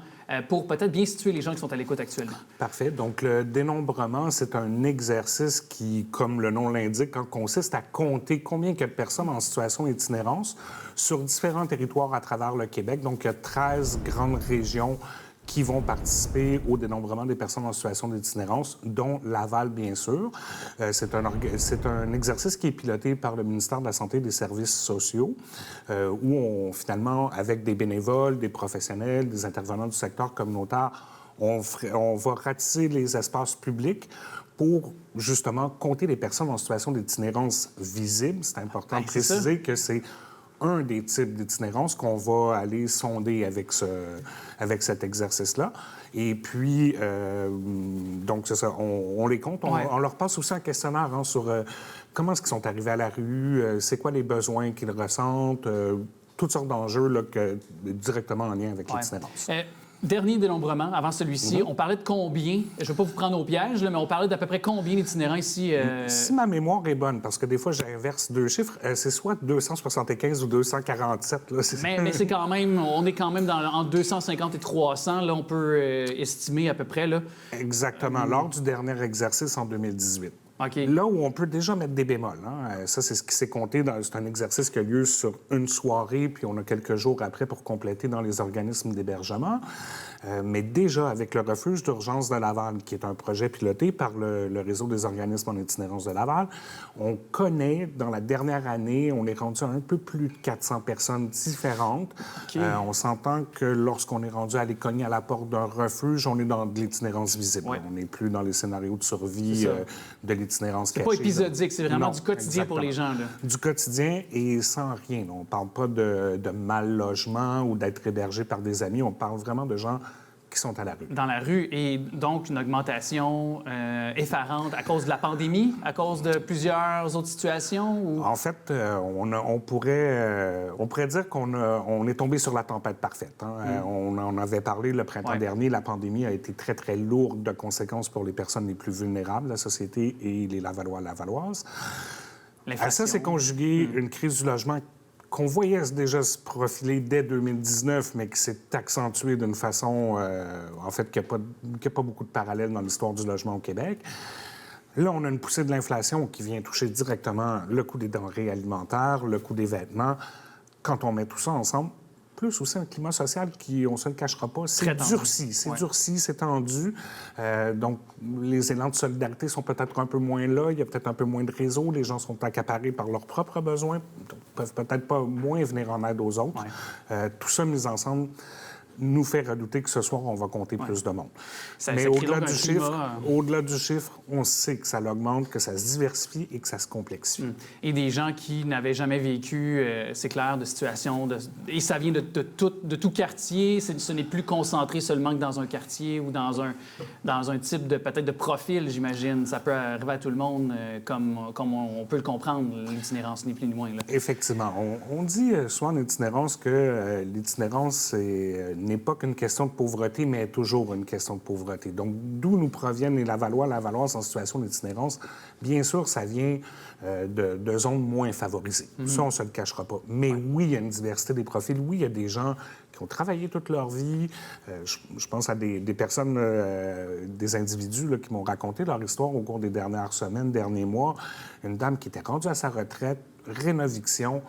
pour peut-être bien situer les gens qui sont à l'écoute actuellement? Parfait. Donc, le dénombrement, c'est un exercice qui, comme le nom l'indique, consiste à compter combien il y a de personnes en situation d'itinérance sur différents territoires à travers le Québec. Donc, il y a 13 grandes régions qui vont participer au dénombrement des personnes en situation d'itinérance, dont Laval, bien sûr. C'est un exercice qui est piloté par le ministère de la Santé et des Services sociaux, où finalement, avec des bénévoles, des professionnels, des intervenants du secteur communautaire, on va ratisser les espaces publics pour, justement, compter les personnes en situation d'itinérance visible. C'est important de préciser que c'est un des types d'itinérance qu'on va aller sonder avec cet exercice-là. Et puis, donc, c'est ça, on les compte. On leur passe aussi un questionnaire sur comment est-ce qu'ils sont arrivés à la rue, c'est quoi les besoins qu'ils ressentent, toutes sortes d'enjeux là, directement en lien avec l'itinérance. Dernier dénombrement, avant celui-ci, on parlait de combien, je ne vais pas vous prendre au piège, là, mais on parlait d'à peu près combien d'itinérants ici? Si ma mémoire est bonne, parce que des fois, j'inverse deux chiffres, c'est soit 275 ou 247. Là, mais c'est quand même, on est quand même entre 250 et 300, là, on peut estimer à peu près. Là. Exactement, lors du dernier exercice en 2018. Okay. Là où on peut déjà mettre des bémols. Ça, c'est ce qui s'est compté. C'est un exercice qui a lieu sur une soirée, puis on a quelques jours après pour compléter dans les organismes d'hébergement. Mais déjà, avec le refuge d'urgence de Laval, qui est un projet piloté par le réseau des organismes en itinérance de Laval, on connaît, dans la dernière année, on est rendu à un peu plus de 400 personnes différentes. Okay. On s'entend que lorsqu'on est rendu à aller cogner à la porte d'un refuge, on est dans de l'itinérance visible. Ouais. On n'est plus dans les scénarios de survie de l'itinérance cachée. C'est pas épisodique, c'est vraiment du quotidien pour les gens. Là. Du quotidien et sans rien. On ne parle pas de mal logement ou d'être hébergé par des amis. On parle vraiment de gens qui sont à la rue. Dans la rue, et donc une augmentation effarante à cause de la pandémie, à cause de plusieurs autres situations? Ou... En fait, on pourrait dire qu'on est tombé sur la tempête parfaite. On en avait parlé le printemps dernier. La pandémie a été très, très lourde de conséquences pour les personnes les plus vulnérables de la société et les Lavallois-Lavalloises. À ça, c'est conjugué une crise du logement qu'on voyait déjà se profiler dès 2019, mais qui s'est accentuée d'une façon, en fait, qui n'a pas beaucoup de parallèles dans l'histoire du logement au Québec. Là, on a une poussée de l'inflation qui vient toucher directement le coût des denrées alimentaires, le coût des vêtements. Quand on met tout ça ensemble, plus aussi un climat social qui, on ne se le cachera pas, c'est durci. C'est durci, c'est tendu. Donc, les élans de solidarité sont peut-être un peu moins là. Il y a peut-être un peu moins de réseau. Les gens sont accaparés par leurs propres besoins. Ils peuvent peut-être pas moins venir en aide aux autres. Tout ça mis ensemble nous fait redouter que ce soir, on va compter plus de monde. Mais au-delà du chiffre, on sait que ça l'augmente, que ça se diversifie et que ça se complexifie. Et des gens qui n'avaient jamais vécu, c'est clair, de situation... Et ça vient de tout quartier. Ce n'est plus concentré seulement que dans un quartier ou dans un type peut-être de profil, j'imagine. Ça peut arriver à tout le monde, comme on peut le comprendre, l'itinérance, ni plus ni moins. Là. Effectivement. On dit souvent en itinérance que l'itinérance n'est pas qu'une question de pauvreté, mais toujours une question de pauvreté. Donc, d'où nous proviennent les Lavalloises en situation d'itinérance? Bien sûr, ça vient de zones moins favorisées. Ça, on ne se le cachera pas. Mais oui, il y a une diversité des profils. Oui, il y a des gens qui ont travaillé toute leur vie. Je pense à des personnes, des individus là, qui m'ont raconté leur histoire au cours des dernières semaines, derniers mois. Une dame qui était rendue à sa retraite, rénoviction.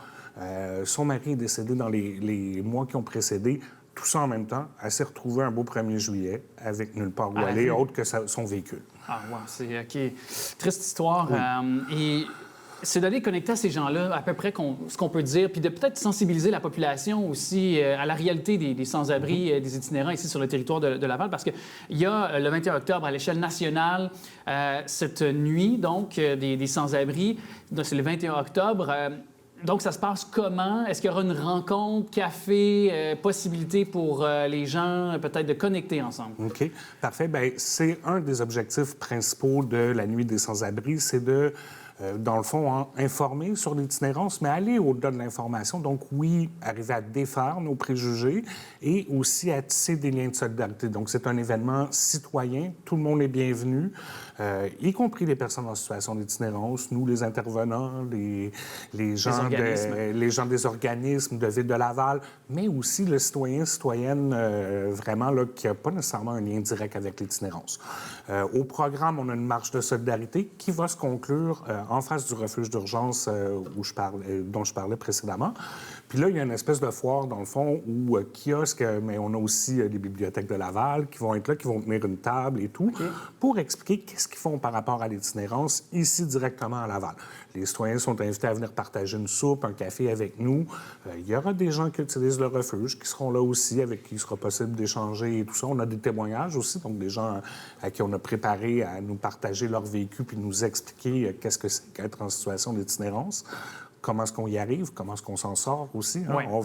Son mari est décédé dans les mois qui ont précédé. Tout ça en même temps, elle s'est retrouvée un beau 1er juillet avec nulle part où aller, autre que son véhicule. Ah, wow, c'est OK. Triste histoire. Oui. Et c'est d'aller connecter à ces gens-là, à peu près ce qu'on peut dire, puis de peut-être sensibiliser la population aussi à la réalité des sans-abri, des itinérants ici sur le territoire de Laval, parce qu'il y a le 21 octobre à l'échelle nationale cette nuit, donc, des sans-abri. C'est le 21 octobre. Donc, ça se passe comment? Est-ce qu'il y aura une rencontre, café, possibilité pour les gens peut-être de connecter ensemble? OK, parfait. Bien, c'est un des objectifs principaux de la Nuit des sans-abri, c'est de, dans le fond, informer sur l'itinérance, mais aller au-delà de l'information. Donc, oui, arriver à défaire nos préjugés et aussi à tisser des liens de solidarité. Donc, c'est un événement citoyen. Tout le monde est bienvenu. Y compris les personnes en situation d'itinérance, nous, les intervenants, les gens des organismes de Ville de Laval, mais aussi le citoyenne vraiment là, qui n'a pas nécessairement un lien direct avec l'itinérance. Au programme, on a une marche de solidarité qui va se conclure en face du refuge d'urgence dont je parlais précédemment. Puis là, il y a une espèce de foire, dans le fond, où kiosque, mais on a aussi les bibliothèques de Laval qui vont être là, qui vont tenir une table et tout, pour expliquer qu'est-ce qu'ils font par rapport à l'itinérance ici directement à Laval. Les citoyens sont invités à venir partager une soupe, un café avec nous. Il y aura des gens qui utilisent le refuge qui seront là aussi, avec qui il sera possible d'échanger et tout ça. On a des témoignages aussi, donc des gens à qui on a préparé à nous partager leur vécu puis nous expliquer qu'est-ce que c'est qu'être en situation d'itinérance. Comment est-ce qu'on y arrive? Comment est-ce qu'on s'en sort aussi? Hein? Oui. On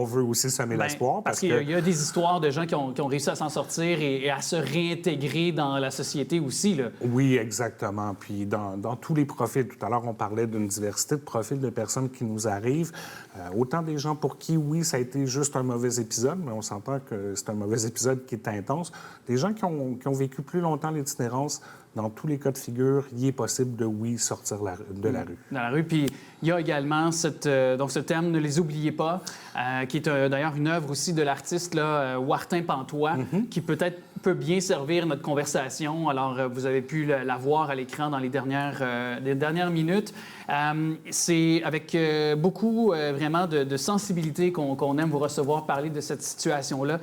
veut aussi semer l'espoir. Parce qu'il y a des histoires de gens qui ont réussi à s'en sortir et à se réintégrer dans la société aussi. Là. Oui, exactement. Puis dans tous les profils, tout à l'heure, on parlait d'une diversité de profils de personnes qui nous arrivent. Autant des gens pour qui, oui, ça a été juste un mauvais épisode, mais on s'entend que c'est un mauvais épisode qui est intense. Des gens qui ont vécu plus longtemps l'itinérance, dans tous les cas de figure, il est possible de, oui, sortir de la rue. Dans la rue. Puis il y a également donc ce terme « Ne les oubliez pas », qui est d'ailleurs une œuvre aussi de l'artiste Wartin Pantois, qui peut-être peut bien servir notre conversation. Alors, vous avez pu la voir à l'écran dans les dernières minutes. C'est avec beaucoup, vraiment, de sensibilité qu'on aime vous recevoir parler de cette situation-là.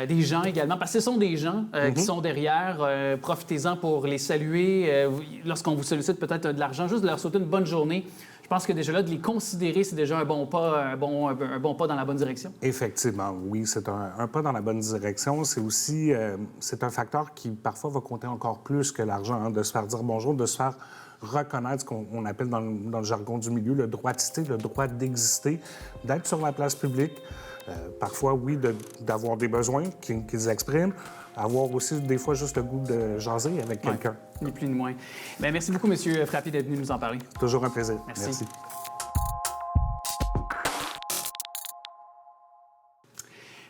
Des gens également, parce que ce sont des gens qui sont derrière. Profitez-en pour les saluer. Lorsqu'on vous sollicite peut-être de l'argent, juste de leur souhaiter une bonne journée. Je pense que déjà là, de les considérer, c'est déjà un bon pas dans la bonne direction. Effectivement, oui, c'est un pas dans la bonne direction. C'est aussi c'est un facteur qui, parfois, va compter encore plus que l'argent, hein, de se faire dire bonjour, de se faire reconnaître ce qu'on appelle dans le jargon du milieu le droit de citer, le droit d'exister, d'être sur la place publique. Parfois, oui, d'avoir des besoins qu'ils expriment, avoir aussi des fois juste le goût de jaser avec quelqu'un. Ni plus ni moins. Bien, merci beaucoup, M. Frappé, d'être venu nous en parler. Toujours un plaisir.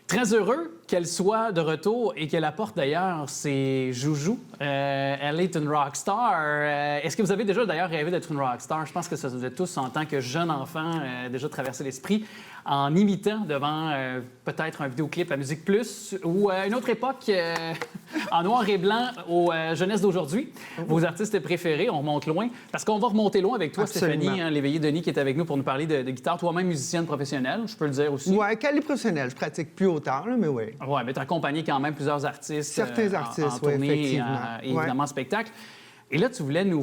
Très heureux qu'elle soit de retour et qu'elle apporte d'ailleurs ses joujoux. Elle est une rockstar. Est-ce que vous avez déjà d'ailleurs rêvé d'être une rockstar? Je pense que ça vous êtes tous, en tant que jeune enfant, déjà traversé l'esprit en imitant devant peut-être un vidéoclip à Musique Plus ou à une autre époque en noir et blanc aux jeunesses d'aujourd'hui. Vos artistes préférés, on remonte loin. Parce qu'on va remonter loin avec toi, Absolument. Stéphanie, hein, l'éveillé Denis qui est avec nous pour nous parler de guitare. Toi-même musicienne professionnelle, je peux le dire aussi. Oui, calibre professionnel. Je pratique plus autant, là, mais oui. Oui, mais tu as accompagné quand même plusieurs artistes. Certains en artistes, tournée, oui, effectivement. Et évidemment, en spectacle. Et là, tu voulais nous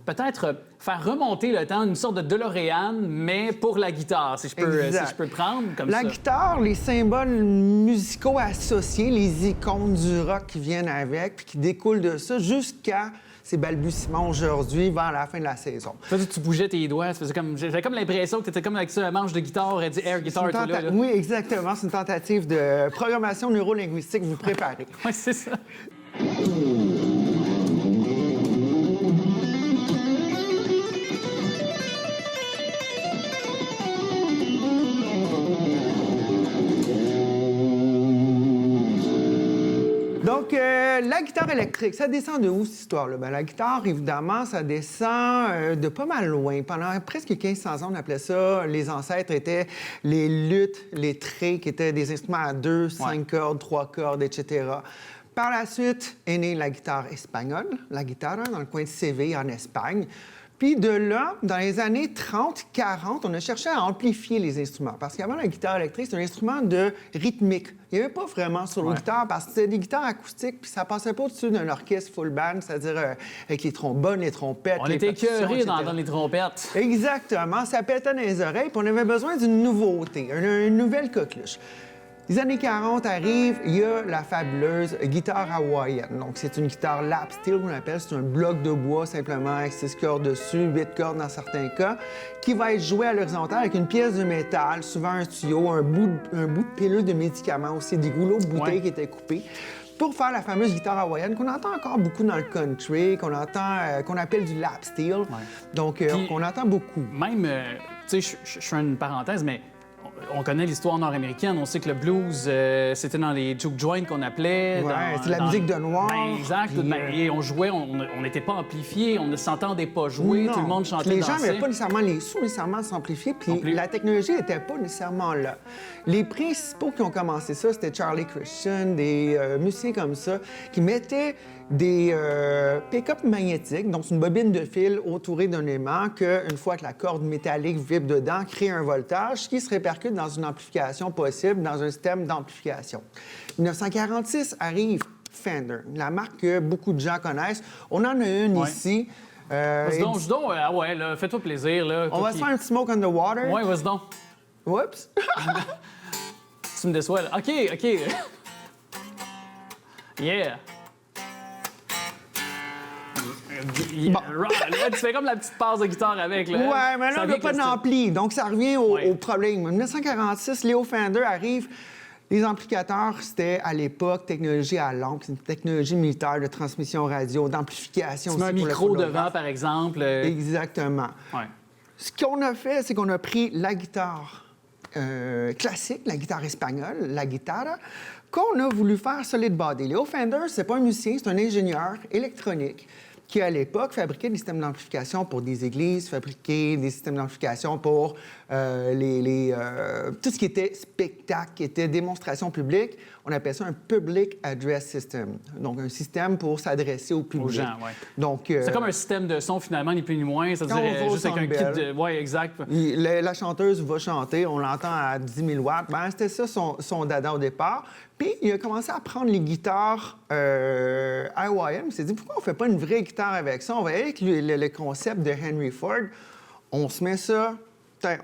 peut-être faire remonter le temps, une sorte de DeLorean, mais pour la guitare, si je peux prendre comme ça. La guitare, les symboles musicaux associés, les icônes du rock qui viennent avec, puis qui découlent de ça jusqu'à ces balbutiements aujourd'hui vers la fin de la saison. Toi, tu bougeais tes doigts, j'avais comme l'impression que tu étais comme avec ça, un manche de guitare, dit air guitar et tout là. Oui, exactement. C'est une tentative de programmation neurolinguistique. Vous préparez. Oui, c'est ça. Donc, la guitare électrique, ça descend de où, cette histoire-là? Bien, la guitare, évidemment, ça descend de pas mal loin. Pendant presque 1500 ans, on appelait ça, les ancêtres étaient les luths, les trés, qui étaient des instruments à 2, 5 cordes, 3 cordes, etc. Par la suite est née la guitare espagnole, la guitare dans le coin de Séville, en Espagne. Puis de là, dans les années 30-40, on a cherché à amplifier les instruments. Parce qu'avant, la guitare électrique, c'est un instrument de rythmique. Il n'y avait pas vraiment solo guitare parce que c'était des guitares acoustiques, puis ça passait pas au-dessus d'un orchestre full band, c'est-à-dire avec les trombones, les trompettes, On les était percussions, écœurés etc. dans les trompettes. Exactement. Ça pétait dans les oreilles, puis on avait besoin d'une nouveauté, une nouvelle coqueluche. Les années 40 arrivent, il y a la fabuleuse guitare hawaïenne. Donc, c'est une guitare lap steel, on appelle. C'est un bloc de bois simplement avec 6 cordes dessus, 8 cordes dans certains cas, qui va être joué à l'horizontale avec une pièce de métal, souvent un tuyau, un bout de pilule de médicaments aussi, des goulots de bouteilles qui étaient coupés, pour faire la fameuse guitare hawaïenne qu'on entend encore beaucoup dans le country, qu'on appelle du lap steel. Donc, qu'on entend beaucoup. Même, tu sais, je fais une parenthèse, mais on connaît l'histoire nord-américaine. On sait que le blues, c'était dans les juke joints qu'on appelait. Ouais, c'est la musique de noir. Ben, exact. Puis, et on jouait, on n'était pas amplifié, on ne s'entendait pas jouer, non. tout le monde chantait, Les dansait. gens n'avaient pas nécessairement les sous nécessairement s'amplifier, puis la technologie n'était pas nécessairement là. Les principaux qui ont commencé ça, c'était Charlie Christian, des musiciens comme ça, qui mettaient des pick-up magnétiques, donc c'est une bobine de fil entourée d'un aimant qu'une fois que la corde métallique vibre dedans, crée un voltage qui se répercute dans une amplification possible, dans un système d'amplification. 1946 arrive Fender, la marque que beaucoup de gens connaissent. On en a une ici. Vas-y donc, ouais, là, fais-toi plaisir. Là, on va se faire un petit smoke on the water. Ouais, vas-y donc. Oups! Tu me déçois, là. OK. Yeah. Bon. Là, tu fais comme la petite passe de guitare avec. Là. Ouais, mais là, Ça on vient n'a pas avec le d'ampli. Donc, ça revient au problème. En 1946, Leo Fender arrive. Les amplificateurs, c'était à l'époque technologie à lampe, c'est une technologie militaire de transmission radio, d'amplification. Tu mets un aussi pour le micro phonographe. devant, par exemple. Exactement. Ouais. Ce qu'on a fait, c'est qu'on a pris la guitare classique, la guitare espagnole, la guitare, qu'on a voulu faire solid body. Leo Fender, c'est pas un musicien, c'est un ingénieur électronique qui, à l'époque, fabriquait des systèmes d'amplification pour des églises, fabriquait des systèmes d'amplification pour tout ce qui était spectacle, qui était démonstration publique. On appelle ça un Public Address System, donc un système pour s'adresser au public. Aux gens, oui. Donc, c'est comme un système de son, finalement, ni plus ni moins. C'est-à-dire juste avec un kit de... Oui, exact. La chanteuse va chanter, on l'entend à 10 000 watts. Ben, c'était ça son dada au départ. Puis, il a commencé à prendre les guitares hawaïennes. Il s'est dit, pourquoi on ne fait pas une vraie guitare avec ça? On va aller avec le concept de Henry Ford. On se met ça,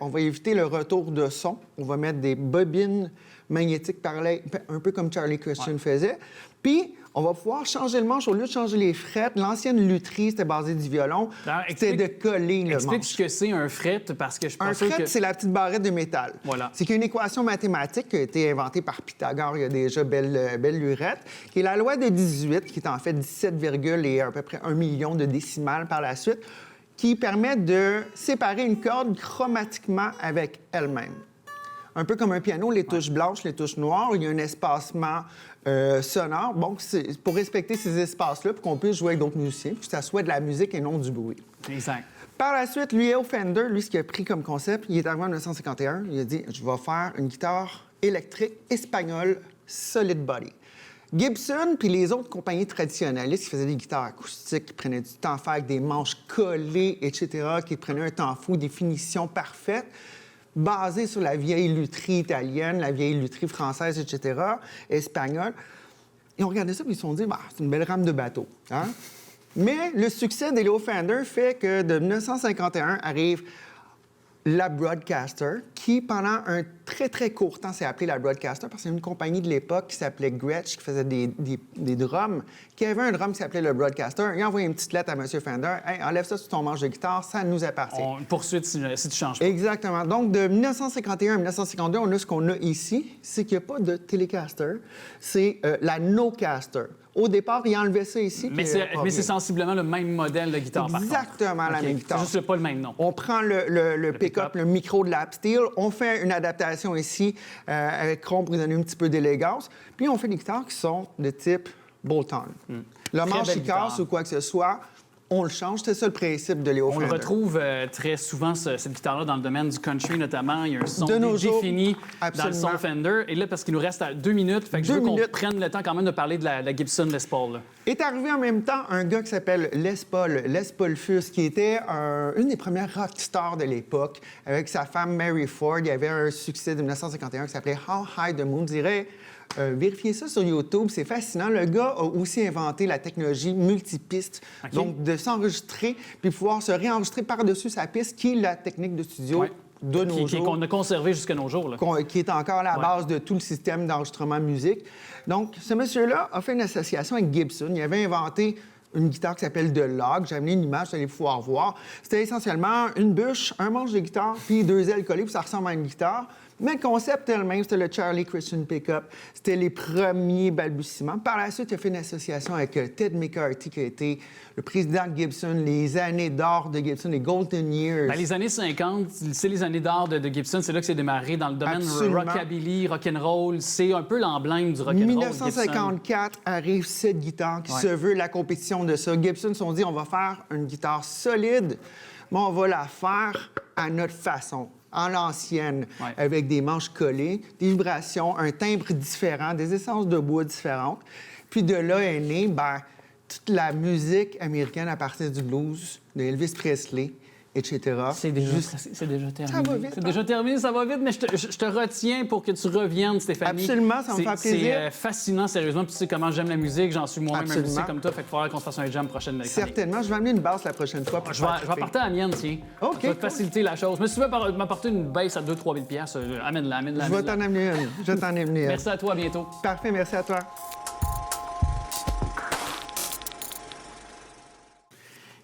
on va éviter le retour de son. On va mettre des bobines magnétiques parallèles, un peu comme Charlie Christian faisait. Puis, on va pouvoir changer le manche. Au lieu de changer les frettes, l'ancienne lutherie, c'était basé du violon. C'était de coller le manche. Explique ce que c'est un fret, parce que je pense que... Un fret, c'est la petite barrette de métal. Voilà. C'est qu'il y a une équation mathématique qui a été inventée par Pythagore il y a déjà belle lurette, qui est la loi de 18, qui est en fait 17, et à peu près 1 million de décimales par la suite, qui permet de séparer une corde chromatiquement avec elle-même. un peu comme un piano, les touches blanches, les touches noires. Il y a un espacement sonore. Bon, c'est pour respecter ces espaces-là, pour qu'on puisse jouer avec d'autres musiciens, puis que ça soit de la musique et non du bruit. Exact. Par la suite, Leo Fender, lui, ce qu'il a pris comme concept, il est arrivé en 1951, il a dit « Je vais faire une guitare électrique espagnole solid body ». Gibson puis les autres compagnies traditionnalistes qui faisaient des guitares acoustiques, qui prenaient du temps à faire avec des manches collées, etc., qui prenaient un temps fou, des finitions parfaites, basées sur la vieille lutherie italienne, la vieille lutherie française, etc., espagnole. Ils ont regardé ça et ils se sont dit bah, « C'est une belle rame de bateau. Hein? » Mais le succès des Leo Fender fait que de 1951 arrive la Broadcaster, qui, pendant un très, très court temps, s'est appelée la Broadcaster parce que c'est une compagnie de l'époque qui s'appelait Gretsch, qui faisait des drums, qui avait un drum qui s'appelait le Broadcaster. Il a envoyé une petite lettre à M. Fender. « Hey, enlève ça sur ton manche de guitare, ça nous appartient. » Une poursuite si tu changes pas. Exactement. Donc, de 1951 à 1952, on a ce qu'on a ici, c'est qu'il n'y a pas de Telecaster, c'est la Nocaster. Au départ, il enlevait ça ici. Mais c'est sensiblement le même modèle de guitare, par contre. Exactement la même guitare. C'est juste pas le même nom. On prend le pick-up, le micro de lap steel, on fait une adaptation ici avec chrome pour lui donner un petit peu d'élégance, puis on fait des guitares qui sont de type bolt-on. Le manche qui casse ou quoi que ce soit, on le change. C'est ça le principe de Leo Fender. On le retrouve très souvent, cette guitare-là, dans le domaine du country notamment. Il y a un son De nos jours, défini dans le absolument. son Fender. Et là, parce qu'il nous reste 2 minutes, fait que je veux qu'on prenne le temps quand même de parler de la Gibson Les Paul. Là. Est arrivé en même temps un gars qui s'appelle Les Paul Fus, qui était une des premières rockstars de l'époque. Avec sa femme Mary Ford, il y avait un succès de 1951 qui s'appelait How High the Moon. Je dirais, vérifiez ça sur YouTube, c'est fascinant. Le gars a aussi inventé la technologie multipiste, donc de s'enregistrer puis pouvoir se réenregistrer par-dessus sa piste, qui est la technique de studio de nos jours. Qu'on a conservé jusqu'à nos jours. Là. Qui est encore à la base de tout le système d'enregistrement musique. Donc, ce monsieur-là a fait une association avec Gibson. Il avait inventé une guitare qui s'appelle The Log. J'ai amené une image, vous allez pouvoir voir. C'était essentiellement une bûche, un manche de guitare, puis 2 ailes collées, puis ça ressemble à une guitare. Mais le concept elle-même, c'était le Charlie Christian Pickup. C'était les premiers balbutiements. Par la suite, il a fait une association avec Ted McCarthy, qui a été le président de Gibson, les années d'or de Gibson, les Golden Years. Ben, les années 50, c'est les années d'or de Gibson. C'est là que c'est démarré dans le domaine rockabilly, rock'n'roll. C'est un peu l'emblème du rock'n'roll. 1954 arrive cette guitare qui se veut la compétition de ça. Gibson se sont dit, on va faire une guitare solide, mais on va la faire à notre façon. En l'ancienne, avec des manches collées, des vibrations, un timbre différent, des essences de bois différentes. Puis de là est née toute la musique américaine à partir du blues, de Elvis Presley, etc. C'est déjà terminé. Ça va vite. C'est déjà terminé, ça va vite, mais je te retiens pour que tu reviennes, Stéphanie. Absolument, ça me fait plaisir. C'est fascinant, sérieusement. Puis tu sais comment j'aime la musique, j'en suis moi-même un musicien comme toi, fait qu'il faudra qu'on se fasse un jam prochaine. Certainement, je vais amener une basse la prochaine fois. Je vais apporter la mienne, tiens. OK. Ça va te faciliter la chose. Mais si tu veux m'apporter une baisse à 2-3 000 piastres, amène-la. Je vais t'en amener une. Merci à toi, à bientôt. Parfait, merci à toi.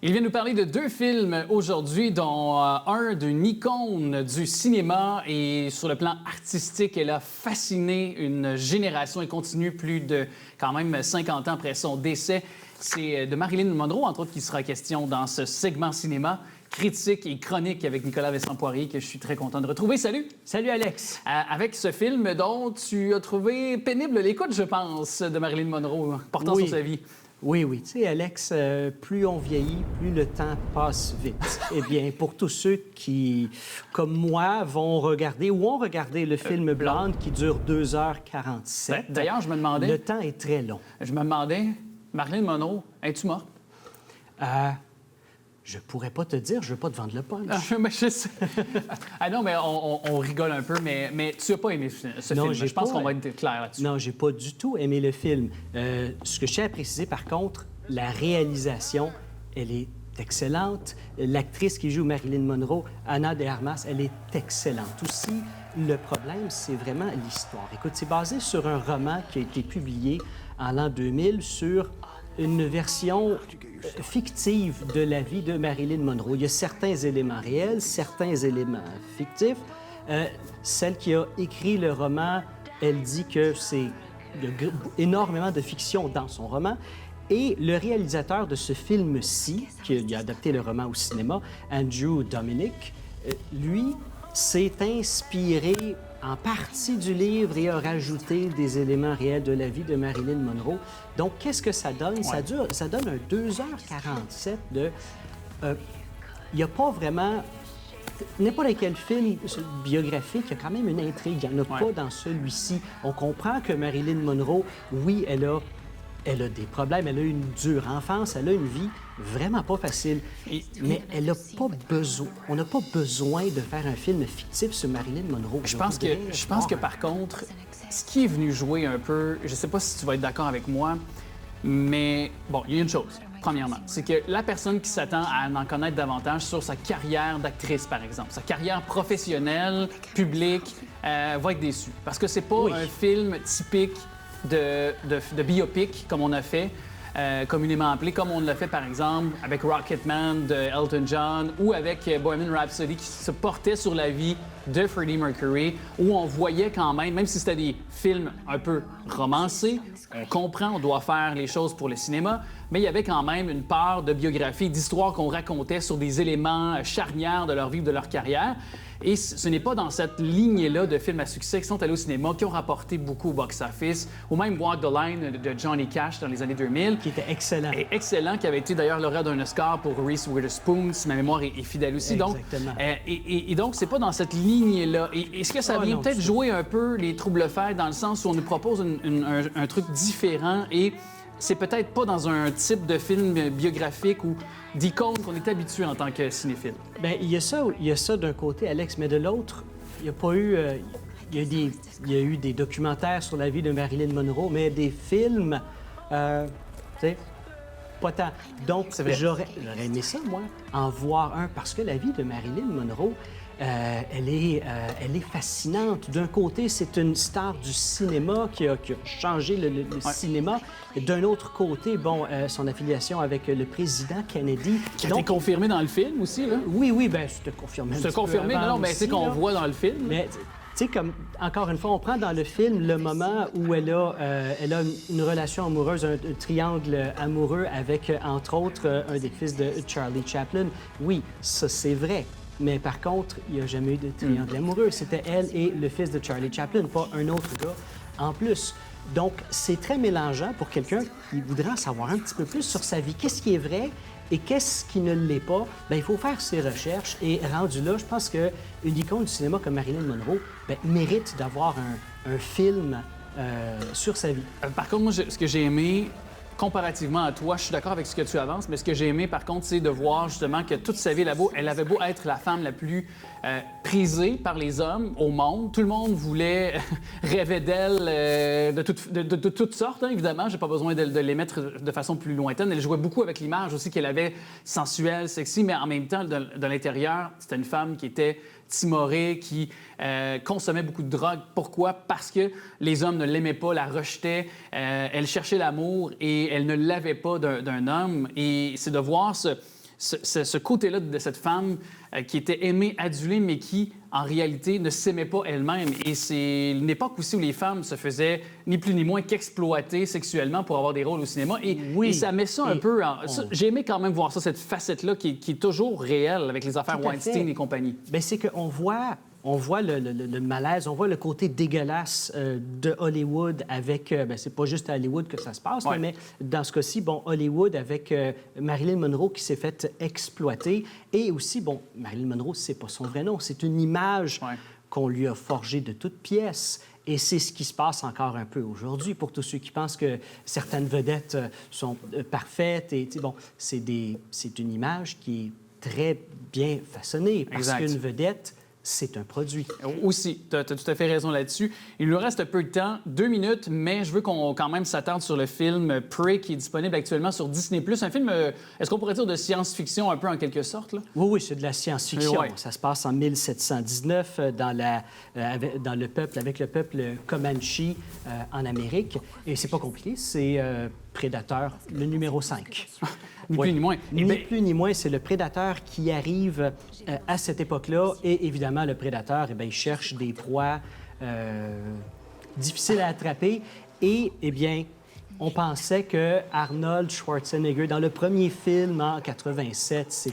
Il vient nous parler de 2 films aujourd'hui, dont un d'une icône du cinéma et sur le plan artistique, elle a fasciné une génération et continue plus de quand même 50 ans après son décès. C'est de Marilyn Monroe, entre autres, qui sera question dans ce segment cinéma. Critique et chronique avec Nicolas Vincent-Poirier, que je suis très content de retrouver. Salut! Salut, Alex! Avec ce film dont tu as trouvé pénible l'écoute, je pense, de Marilyn Monroe, portant sur sa vie. Oui. Tu sais, Alex, plus on vieillit, plus le temps passe vite. Eh bien, pour tous ceux qui, comme moi, vont regarder ou ont regardé le film Blonde qui dure 2h47... D'ailleurs, je me demandais... Le temps est très long. Je me demandais, Marilyn Monroe, es-tu morte? Je pourrais pas te dire, je veux pas te vendre le punch. Mais je sais. Non, mais on rigole un peu, mais tu n'as pas aimé ce film. Je pense qu'on va être clair là-dessus. Non, j'ai pas du tout aimé le film. Ce que je tiens à préciser, par contre, la réalisation, elle est excellente. L'actrice qui joue Marilyn Monroe, Ana de Armas, elle est excellente aussi. Le problème, c'est vraiment l'histoire. Écoute, c'est basé sur un roman qui a été publié en l'an 2000 sur une version fictive de la vie de Marilyn Monroe. Il y a certains éléments réels, certains éléments fictifs. Celle qui a écrit le roman, elle dit que il y a énormément de fiction dans son roman. Et le réalisateur de ce film-ci, qui a adapté le roman au cinéma, Andrew Dominik, lui, s'est inspiré en partie du livre et a rajouté des éléments réels de la vie de Marilyn Monroe. Donc, qu'est-ce que ça donne? Ça donne un 2h47 de... Il n'y a pas vraiment... N'importe quel film biographique, il y a quand même une intrigue. Il n'y en a pas dans celui-ci. On comprend que Marilyn Monroe, oui, elle a des problèmes, elle a une dure enfance, elle a une vie vraiment pas facile. Mais elle n'a pas besoin... On n'a pas besoin de faire un film fictif sur Marilyn Monroe. Je pense que par contre, ce qui est venu jouer un peu, je sais pas si tu vas être d'accord avec moi, mais bon, il y a une chose, premièrement, c'est que la personne qui s'attend à en connaître davantage sur sa carrière d'actrice, par exemple, sa carrière professionnelle, publique, va être déçue. Parce que c'est pas un film typique de biopic, comme on a fait, communément appelé, comme on l'a fait, par exemple, avec Rocketman de Elton John ou avec Bohemian Rhapsody, qui se portait sur la vie de Freddie Mercury, où on voyait quand même si c'était des films un peu romancés, on comprend, on doit faire les choses pour le cinéma, mais il y avait quand même une part de biographie, d'histoire qu'on racontait sur des éléments charnières de leur vie, de leur carrière. Et ce n'est pas dans cette lignée-là de films à succès qui sont allés au cinéma, qui ont rapporté beaucoup au box-office, ou même Walk the Line de Johnny Cash dans les années 2000. Qui était excellent. Et excellent, qui avait été d'ailleurs lauréat d'un Oscar pour Reese Witherspoon, si ma mémoire est fidèle aussi. Exactement. Et donc, c'est pas dans cette lignée-là. Et est-ce que ça vient peut-être jouer un peu les troubles-fêtes dans le sens où on nous propose un truc différent et c'est peut-être pas dans un type de film biographique ou d'icône qu'on est habitué en tant que cinéphile? Bien, il y a ça d'un côté, Alex, mais de l'autre, il n'y a pas eu... il y a eu des documentaires sur la vie de Marilyn Monroe, mais des films, tu sais, pas tant. Donc, j'aurais aimé ça, moi, en voir un, parce que la vie de Marilyn Monroe, elle est fascinante. D'un côté, c'est une star du cinéma qui a changé le cinéma. D'un autre côté, bon, son affiliation avec le président Kennedy. Qui a été confirmé dans le film aussi, là? Oui, bien, c'était confirmé. C'était confirmé, non, mais c'est qu'on voit dans le film. Mais, tu sais, comme, encore une fois, on prend dans le film le moment où elle a une relation amoureuse, un triangle amoureux avec, entre autres, un des fils de Charlie Chaplin. Oui, ça, c'est vrai. Mais par contre, il n'y a jamais eu de triangle amoureux. C'était elle et le fils de Charlie Chaplin, pas un autre gars en plus. Donc, c'est très mélangeant pour quelqu'un qui voudrait en savoir un petit peu plus sur sa vie. Qu'est-ce qui est vrai et qu'est-ce qui ne l'est pas? Bien, il faut faire ses recherches. Et rendu là, je pense qu'une icône du cinéma comme Marilyn Monroe mérite d'avoir un film sur sa vie. Par contre, moi, ce que j'ai aimé, comparativement à toi, je suis d'accord avec ce que tu avances, mais ce que j'ai aimé, par contre, c'est de voir justement que toute sa vie, elle avait beau être la femme la plus prisée par les hommes au monde. Tout le monde voulait rêver d'elle de toutes sortes, hein, évidemment. J'ai pas besoin de les mettre de façon plus lointaine. Elle jouait beaucoup avec l'image aussi qu'elle avait sensuelle, sexy, mais en même temps, de l'intérieur, c'était une femme qui était timorée, qui consommait beaucoup de drogue. Pourquoi? Parce que les hommes ne l'aimaient pas, la rejetaient. Elle cherchait l'amour et elle ne l'avait pas d'un homme. Et c'est de voir ce côté-là de cette femme qui était aimée, adulée, mais qui, en réalité, ne s'aimait pas elle-même. Et c'est une époque aussi où les femmes se faisaient ni plus ni moins qu'exploiter sexuellement pour avoir des rôles au cinéma. Et ça met ça un peu... J'ai aimé quand même voir ça, cette facette-là qui est toujours réelle avec les affaires Weinstein et compagnie. Bien, c'est qu'on voit... On voit le malaise, on voit le côté dégueulasse de Hollywood avec... c'est pas juste à Hollywood que ça se passe, là, mais dans ce cas-ci, bon, Hollywood avec Marilyn Monroe qui s'est faite exploiter. Et aussi, bon, Marilyn Monroe, c'est pas son vrai nom, c'est une image qu'on lui a forgée de toutes pièces. Et c'est ce qui se passe encore un peu aujourd'hui pour tous ceux qui pensent que certaines vedettes sont parfaites. Et, bon, c'est une image qui est très bien façonnée parce qu'une vedette... c'est un produit. Aussi, tu as tout à fait raison là-dessus. Il nous reste peu de temps, 2 minutes, mais je veux qu'on quand même s'attarde sur le film Prey qui est disponible actuellement sur Disney+. Un film, est-ce qu'on pourrait dire de science-fiction un peu en quelque sorte? Là? Oui, c'est de la science-fiction. Ça se passe en 1719 avec le peuple Comanche en Amérique. Et c'est pas compliqué, c'est Prédateur, le numéro 5. Ni plus ni moins. Ni plus ni moins, c'est le prédateur qui arrive à cette époque-là. Et évidemment, le prédateur, il cherche des proies difficiles à attraper. Et, eh bien, On pensait que Arnold Schwarzenegger, dans le premier film en 87,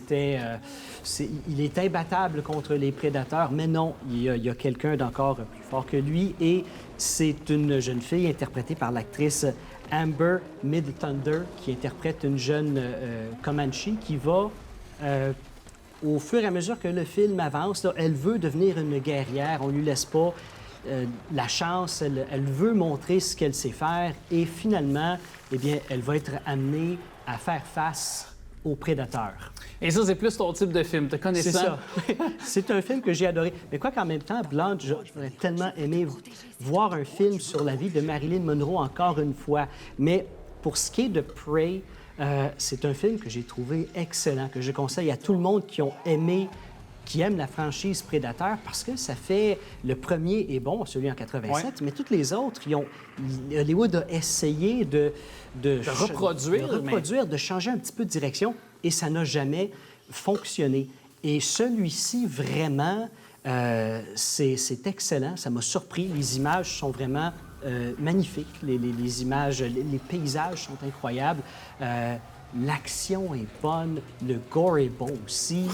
il est imbattable contre les prédateurs, mais non, il y a quelqu'un d'encore plus fort que lui, et c'est une jeune fille interprétée par l'actrice Amber Midthunder, qui interprète une jeune Comanche qui va, au fur et à mesure que le film avance, là, elle veut devenir une guerrière, on lui laisse pas la chance, elle veut montrer ce qu'elle sait faire et finalement, eh bien, elle va être amenée à faire face aux prédateurs. Et ça, c'est plus ton type de film. Te connaissant. C'est ça. C'est un film que j'ai adoré. Mais quoi qu'en même temps, Blanche, j'aurais tellement aimé voir un film sur la vie de Marilyn Monroe encore une fois. Mais pour ce qui est de Prey, c'est un film que j'ai trouvé excellent, que je conseille à tout le monde qui aime la franchise Prédateur, parce que ça fait... Le premier est bon, celui en 87, mais tous les autres, Hollywood a essayé de reproduire, de changer un petit peu de direction, et ça n'a jamais fonctionné. Et celui-ci, vraiment, c'est excellent. Ça m'a surpris. Les images sont vraiment magnifiques. Les images, les paysages sont incroyables. L'action est bonne, le gore est bon aussi.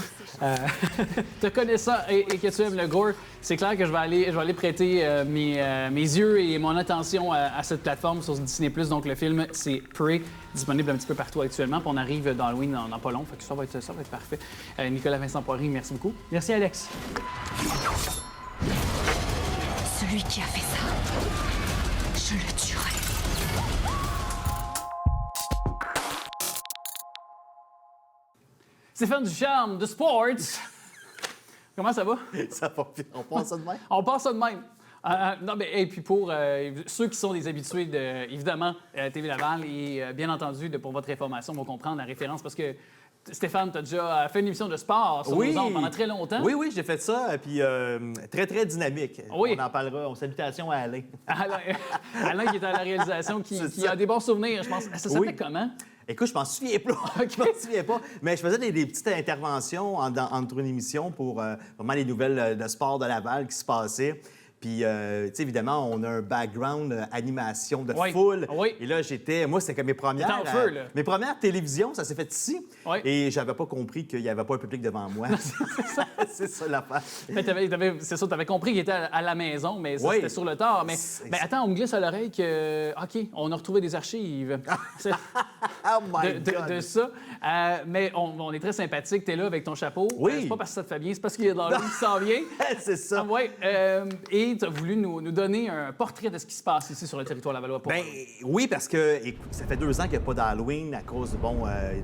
Te connaissant et que tu aimes le gore, c'est clair que je vais aller prêter mes yeux et mon attention à cette plateforme sur Disney+. Donc le film, c'est Prey, disponible un petit peu partout actuellement. Puis on arrive d'Halloween dans pas long, fait que ça va être parfait. Nicolas Vincent Poirier, merci beaucoup. Merci, Alex. Celui qui a fait ça, je le tuerai. Stéphane Ducharme de Sports. Comment ça va? Ça va bien. On passe ça de même? On passe ça de même. Non, mais et puis pour ceux qui sont des habitués de, évidemment, TV Laval et bien entendu, pour votre information, vont comprendre la référence parce que Stéphane, tu as déjà fait une émission de sport sur nos ondes pendant très longtemps. Oui, j'ai fait ça, puis très, très dynamique. Oui. On en parlera. Salutations à Alain. Alain qui est à la réalisation, qui a des bons souvenirs, je pense. Ça s'appelait comment? Écoute, je m'en souviens pas. Je m'en souviens pas. Mais je faisais des petites interventions entre une émission pour vraiment les nouvelles de sport de Laval qui se passaient. Puis, tu sais, évidemment, on a un background animation de foule. Oui. Et là, moi, c'était comme mes premières... mes premières télévisions, ça s'est fait ici. Oui. Et j'avais pas compris qu'il n'y avait pas un public devant moi. C'est ça l'affaire. C'est ça, tu avais compris qu'il était à la maison, mais ça, c'était sur le tard. Mais attends, on me glisse à l'oreille que, OK, on a retrouvé des archives. Oh my God! De ça. Mais on est très sympathique. Tu es là avec ton chapeau. Oui. C'est pas parce que ça te fait bien, c'est parce qu'il y a dans l'eau qui s'en vient. C'est ça. Oui. Et tu as voulu nous donner un portrait de ce qui se passe ici sur le territoire lavallois. Oui, parce que écoute, ça fait 2 ans qu'il n'y a pas d'Halloween à cause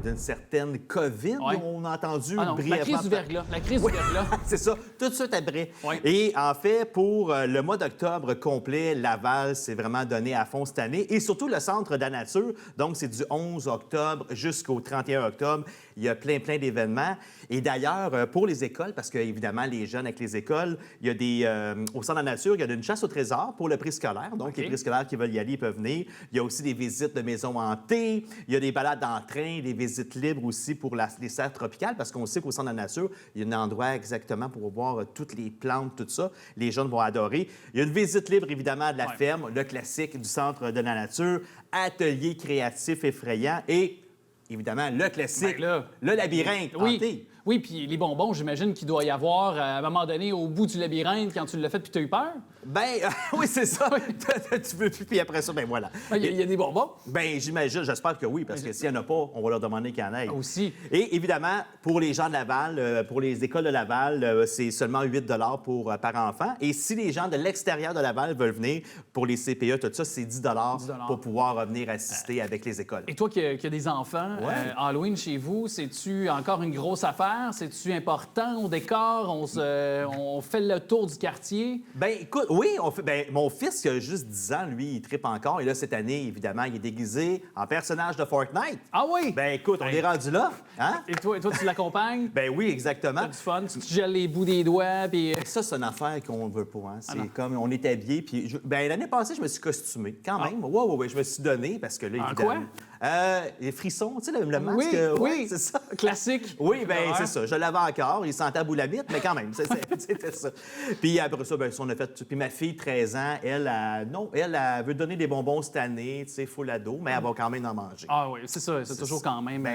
d'une certaine COVID. Ouais. On a entendu brièvement... La crise du verglas. La crise du verglas. C'est ça, tout de suite après. Ouais. Et en fait, pour le mois d'octobre complet, Laval s'est vraiment donné à fond cette année. Et surtout le Centre de la nature. Donc, c'est du 11 octobre jusqu'au 31 octobre. Il y a plein d'événements. Et d'ailleurs, pour les écoles, parce qu'évidemment, les jeunes avec les écoles, il y a au Centre de la nature, il y a une chasse au trésor pour le préscolaire. Donc, les préscolaires qui veulent y aller, ils peuvent venir. Il y a aussi des visites de maisons hantées. Il y a des balades en train, des visites libres aussi pour les serres tropicales, parce qu'on sait qu'au Centre de la nature, il y a un endroit exactement pour voir toutes les plantes, tout ça. Les jeunes vont adorer. Il y a une visite libre, évidemment, de la ferme, le classique du Centre de la nature, atelier créatif effrayant et... Évidemment, le classique, le labyrinthe hanté. Oui, puis les bonbons, j'imagine qu'il doit y avoir, à un moment donné, au bout du labyrinthe, quand tu l'as fait puis tu as eu peur. Oui, c'est ça. Tu veux plus, puis après ça, voilà. Il y a des bonbons? J'imagine, j'espère que oui, parce que s'il n'y en a pas, on va leur demander qu'il y en ait. Aussi. Et évidemment, pour les gens de Laval, pour les écoles de Laval, c'est seulement 8 $ par enfant. Et si les gens de l'extérieur de Laval veulent venir, pour les CPE, tout ça, c'est 10 $ pour pouvoir venir assister avec les écoles. Et toi qui as des enfants, Halloween chez vous, c'est-tu encore une grosse affaire? C'est-tu important au décor? On fait le tour du quartier? Écoute, oui, mon fils qui a juste 10 ans, lui, il trippe encore. Et là, cette année, évidemment, il est déguisé en personnage de Fortnite. Ah oui? Écoute, on est rendu là. Hein? Et toi, tu l'accompagnes? Oui, exactement. T'as du fun? Tu te gèles les bouts des doigts? Puis... Ça, c'est une affaire qu'on veut pas. Hein? C'est comme on est habillé. Puis l'année passée, je me suis costumé quand même. Oui, je me suis donné parce que là, évidemment... quoi? Les frissons, tu sais, le masque. Oui, c'est ça. Classique. Oui, c'est hein? ça. Je l'avais encore. Il sentait à boulamite, mais quand même, c'était ça. Puis après ça, on a fait... Puis ma fille, 13 ans, elle veut donner des bonbons cette année, tu sais, full ado, mais elle va quand même en manger. Ah oui, c'est ça. C'est toujours quand même tu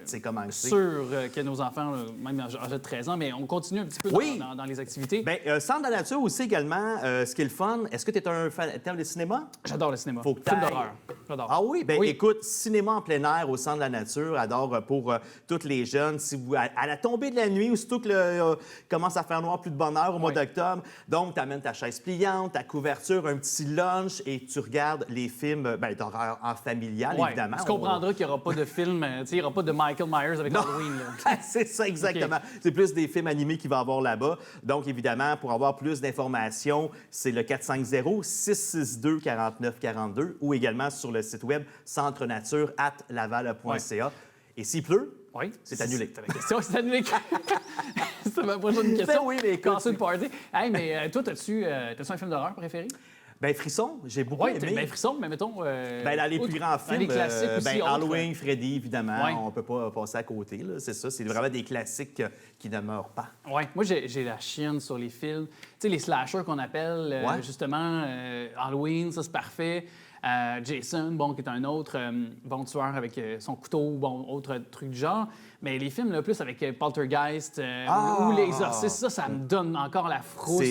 sais comment c'est. sûr que nos enfants, même à l'âge de 13 ans, mais on continue un petit peu Oui. dans les activités. Bien, Centre de la nature aussi également, ce qui est le fun. Est-ce que tu es un fan de cinéma? J'adore le cinéma. Faut que Film t'ailles. d'horreur. J'adore. Ah oui? Bien, Oui. écoute, cinéma en plein air au Centre de la nature, adore pour tous les jeunes. Si vous, à la tombée de la nuit, aussitôt que commence à faire noir plus de bonne heure au mois d'octobre, donc tu amènes ta chaise pliante, ta couverture, un petit lunch et tu regardes les films d'horreur en familial, Ouais. évidemment. Tu comprendras qu'il n'y aura pas de film, tu sais, il n'y aura pas de Michael Myers avec Halloween. Là. C'est ça, exactement. C'est plus des films animés qu'il va y avoir là-bas. Donc, évidemment, pour avoir plus d'informations, c'est le 450-662-4942 ou également sur le site web centrenature@laval.ca. Et s'il pleut, Oui. c'est annulé. C'était la question, c'est annulé. C'était ma prochaine question. Ben oui, mais écoute, Casser le party. Hey, mais toi, t'as-tu un film d'horreur préféré? Ben Frisson, j'ai beaucoup Oui, aimé. ben Frisson, mais mettons... Dans les plus grands dans films, les classiques aussi, autres. Halloween, Freddy, évidemment, Ouais. on peut pas passer à côté. Là. C'est ça, c'est vraiment des classiques qui ne meurent pas. Oui, moi, j'ai la chienne sur les films. Tu sais, les slashers qu'on appelle, Ouais. justement, Halloween, ça, c'est parfait. Jason, bon, qui est un autre bon tueur avec son couteau, bon, autre truc du genre. Mais les films, là, plus avec Poltergeist ou L'Exorciste, ça me donne encore la frousse.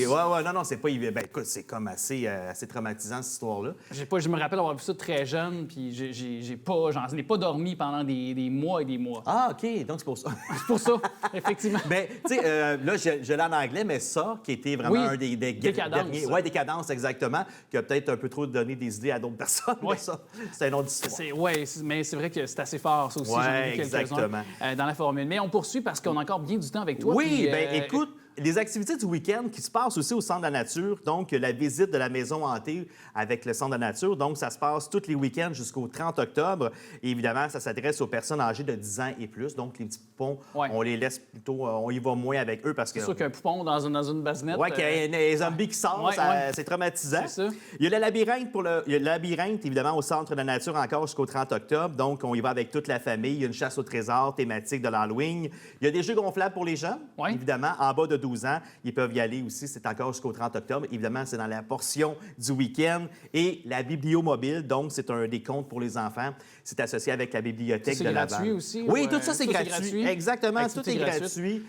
Non, c'est pas évident. Ben écoute, c'est comme assez traumatisant, cette histoire-là. Je me rappelle avoir vu ça très jeune, puis j'en ai pas dormi pendant des mois et des mois. Ah, OK, donc c'est pour ça. C'est pour ça, effectivement. Ben, tu sais, là, je l'ai en anglais, mais ça, qui était vraiment Oui, un des Décadence. derniers... Oui, Décadence, exactement, qui a peut-être un peu trop donné des idées à d'autres personnes. Ouais. Mais ça, c'est une autre histoire. Oui, mais c'est vrai que c'est assez fort, ça aussi. Ouais, j'en ai vu quelques-uns, exactement. dans la formule. Mais on poursuit parce qu'on a encore bien du temps avec toi. Oui, puis, bien, écoute, les activités du week-end qui se passent aussi au Centre de la nature, donc la visite de la maison hantée avec le Centre de la nature, donc ça se passe tous les week-ends jusqu'au 30 octobre. Et évidemment, ça s'adresse aux personnes âgées de 10 ans et plus, donc les petits poupons, Ouais. on les laisse plutôt, on y va moins avec eux parce que... C'est sûr qu'un poupon dans une basinette. Oui, qu'il y a des zombies qui sortent, ouais, ouais. c'est traumatisant. C'est ça. Il y a le labyrinthe, évidemment, au Centre de la nature encore jusqu'au 30 octobre. Donc, on y va avec toute la famille. Il y a une chasse au trésor thématique de l'Halloween. Il y a des jeux gonflables pour les jeunes, Ouais. évidemment. En bas de 12 ans, ils peuvent y aller aussi. C'est encore jusqu'au 30 octobre. Évidemment, c'est dans la portion du week-end. Et la bibliomobile, donc, c'est un décompte pour les enfants. C'est associé avec la bibliothèque C'est de Laval. gratuit aussi? Oui, ou, tout ça, c'est gratuit. Exactement, tout Activité est gratuite. gratuit.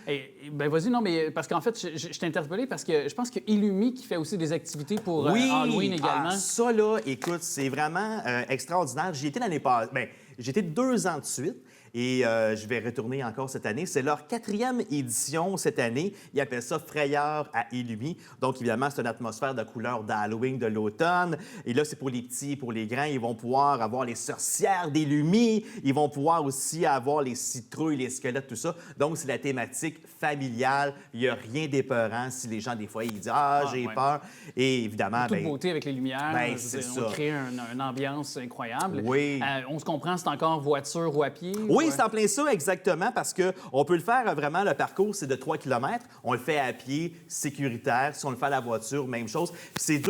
Ben vas-y, non, mais parce qu'en fait, je t'ai interpellé parce que je pense que Illumi qui fait aussi des activités pour Oui, Halloween également. ça, là, écoute, c'est vraiment extraordinaire. J'y étais l'année passée. Bien, j'y étais 2 ans de suite. Et je vais retourner encore cette année. C'est leur 4e édition cette année. Ils appellent ça Frayeur à Illumi. Donc, évidemment, c'est une atmosphère de couleur d'Halloween de l'automne. Et là, c'est pour les petits et pour les grands. Ils vont pouvoir avoir les sorcières d'Illumi. Ils vont pouvoir aussi avoir les citrouilles, les squelettes, tout ça. Donc, c'est la thématique familiale. Il n'y a rien d'épeurant si les gens, des fois, ils disent « Ah, j'ai ouais. peur ». Et évidemment, Toute beauté avec les lumières. ben, Je veux c'est dire, ça. on crée une ambiance incroyable. Oui. On se comprend, c'est encore voiture ou à pied? Oui, ou, c'est en plein ça, exactement, parce qu'on peut le faire vraiment, le parcours, c'est de 3 km. On le fait à pied, sécuritaire. Si on le fait à la voiture, même chose. Puis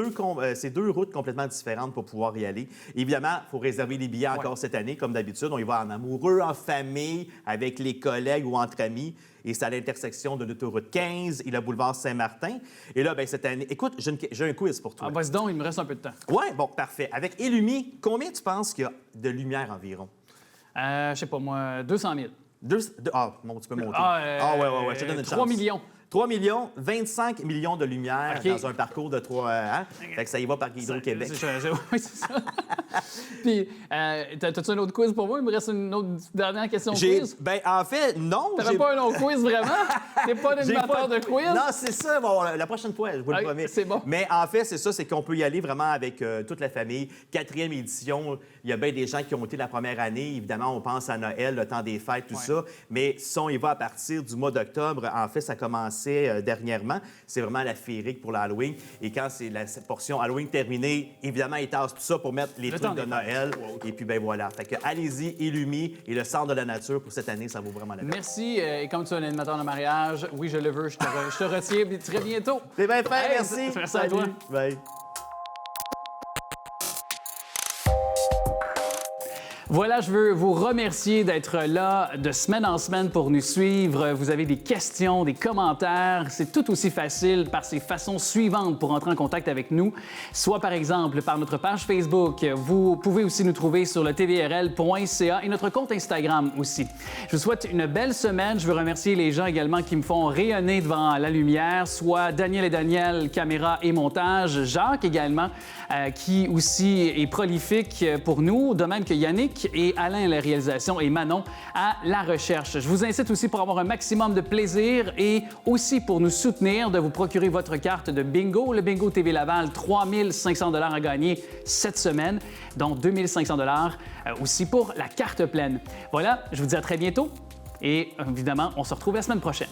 c'est deux routes complètement différentes pour pouvoir y aller. Évidemment, il faut réserver les billets encore cette année, comme d'habitude. On y va en amoureux, en famille, avec les collègues ou entre amis. Et c'est à l'intersection de l'autoroute 15 et le boulevard Saint-Martin. Et là, bien, cette année... Écoute, j'ai un quiz pour toi. Ah, vas-y donc, il me reste un peu de temps. Oui, bon, parfait. Avec Illumi, combien tu penses qu'il y a de lumière environ? Je sais pas, moi, 200 000. Bon, tu peux monter. ouais, je te donne une 3 chance. millions. 3 millions, 25 millions de lumière OK. dans un parcours de 3 ans. Fait que ça y va par Hydro-Québec. Oui, c'est ça. Puis, t'as-tu un autre quiz pour moi? Il me reste une autre dernière question quiz. Ben, en fait, non. T'avais pas un autre quiz, vraiment? T'es pas un J'ai animateur pas- de quiz? Non, c'est ça. Bon, la prochaine fois, je vous le Ok, promets. c'est bon. Mais en fait, c'est ça, c'est qu'on peut y aller vraiment avec toute la famille. 4e édition, il y a bien des gens qui ont été la première année. Évidemment, on pense à Noël, le temps des fêtes, tout ça. Mais si on y va à partir du mois d'octobre, en fait, ça commençait dernièrement. C'est vraiment la féerique pour l'Halloween. Et quand c'est la portion Halloween terminée, évidemment, ils tassent tout ça pour mettre les Le trucs temps de des Noël. Et puis, ben voilà. Fait que allez-y, Illumi et le Centre de la nature pour cette année, ça vaut vraiment la peine. Merci. Et comme tu es un animateur de mariage, oui, je le veux, je te retiens. Puis très bientôt. C'est bien fait, Hey, merci. merci à toi. Bye. Voilà, je veux vous remercier d'être là de semaine en semaine pour nous suivre. Vous avez des questions, des commentaires. C'est tout aussi facile par ces façons suivantes pour entrer en contact avec nous. Soit par exemple par notre page Facebook. Vous pouvez aussi nous trouver sur le tvrl.ca et notre compte Instagram aussi. Je vous souhaite une belle semaine. Je veux remercier les gens également qui me font rayonner devant la lumière, soit Daniel et Daniel, caméra et montage, Jacques également, qui aussi est prolifique pour nous, de même que Yannick et Alain à la réalisation et Manon à la recherche. Je vous incite aussi pour avoir un maximum de plaisir et aussi pour nous soutenir de vous procurer votre carte de bingo. Le Bingo TV Laval, 3 500 $ à gagner cette semaine, dont 2 500 $ aussi pour la carte pleine. Voilà, je vous dis à très bientôt et évidemment, on se retrouve la semaine prochaine.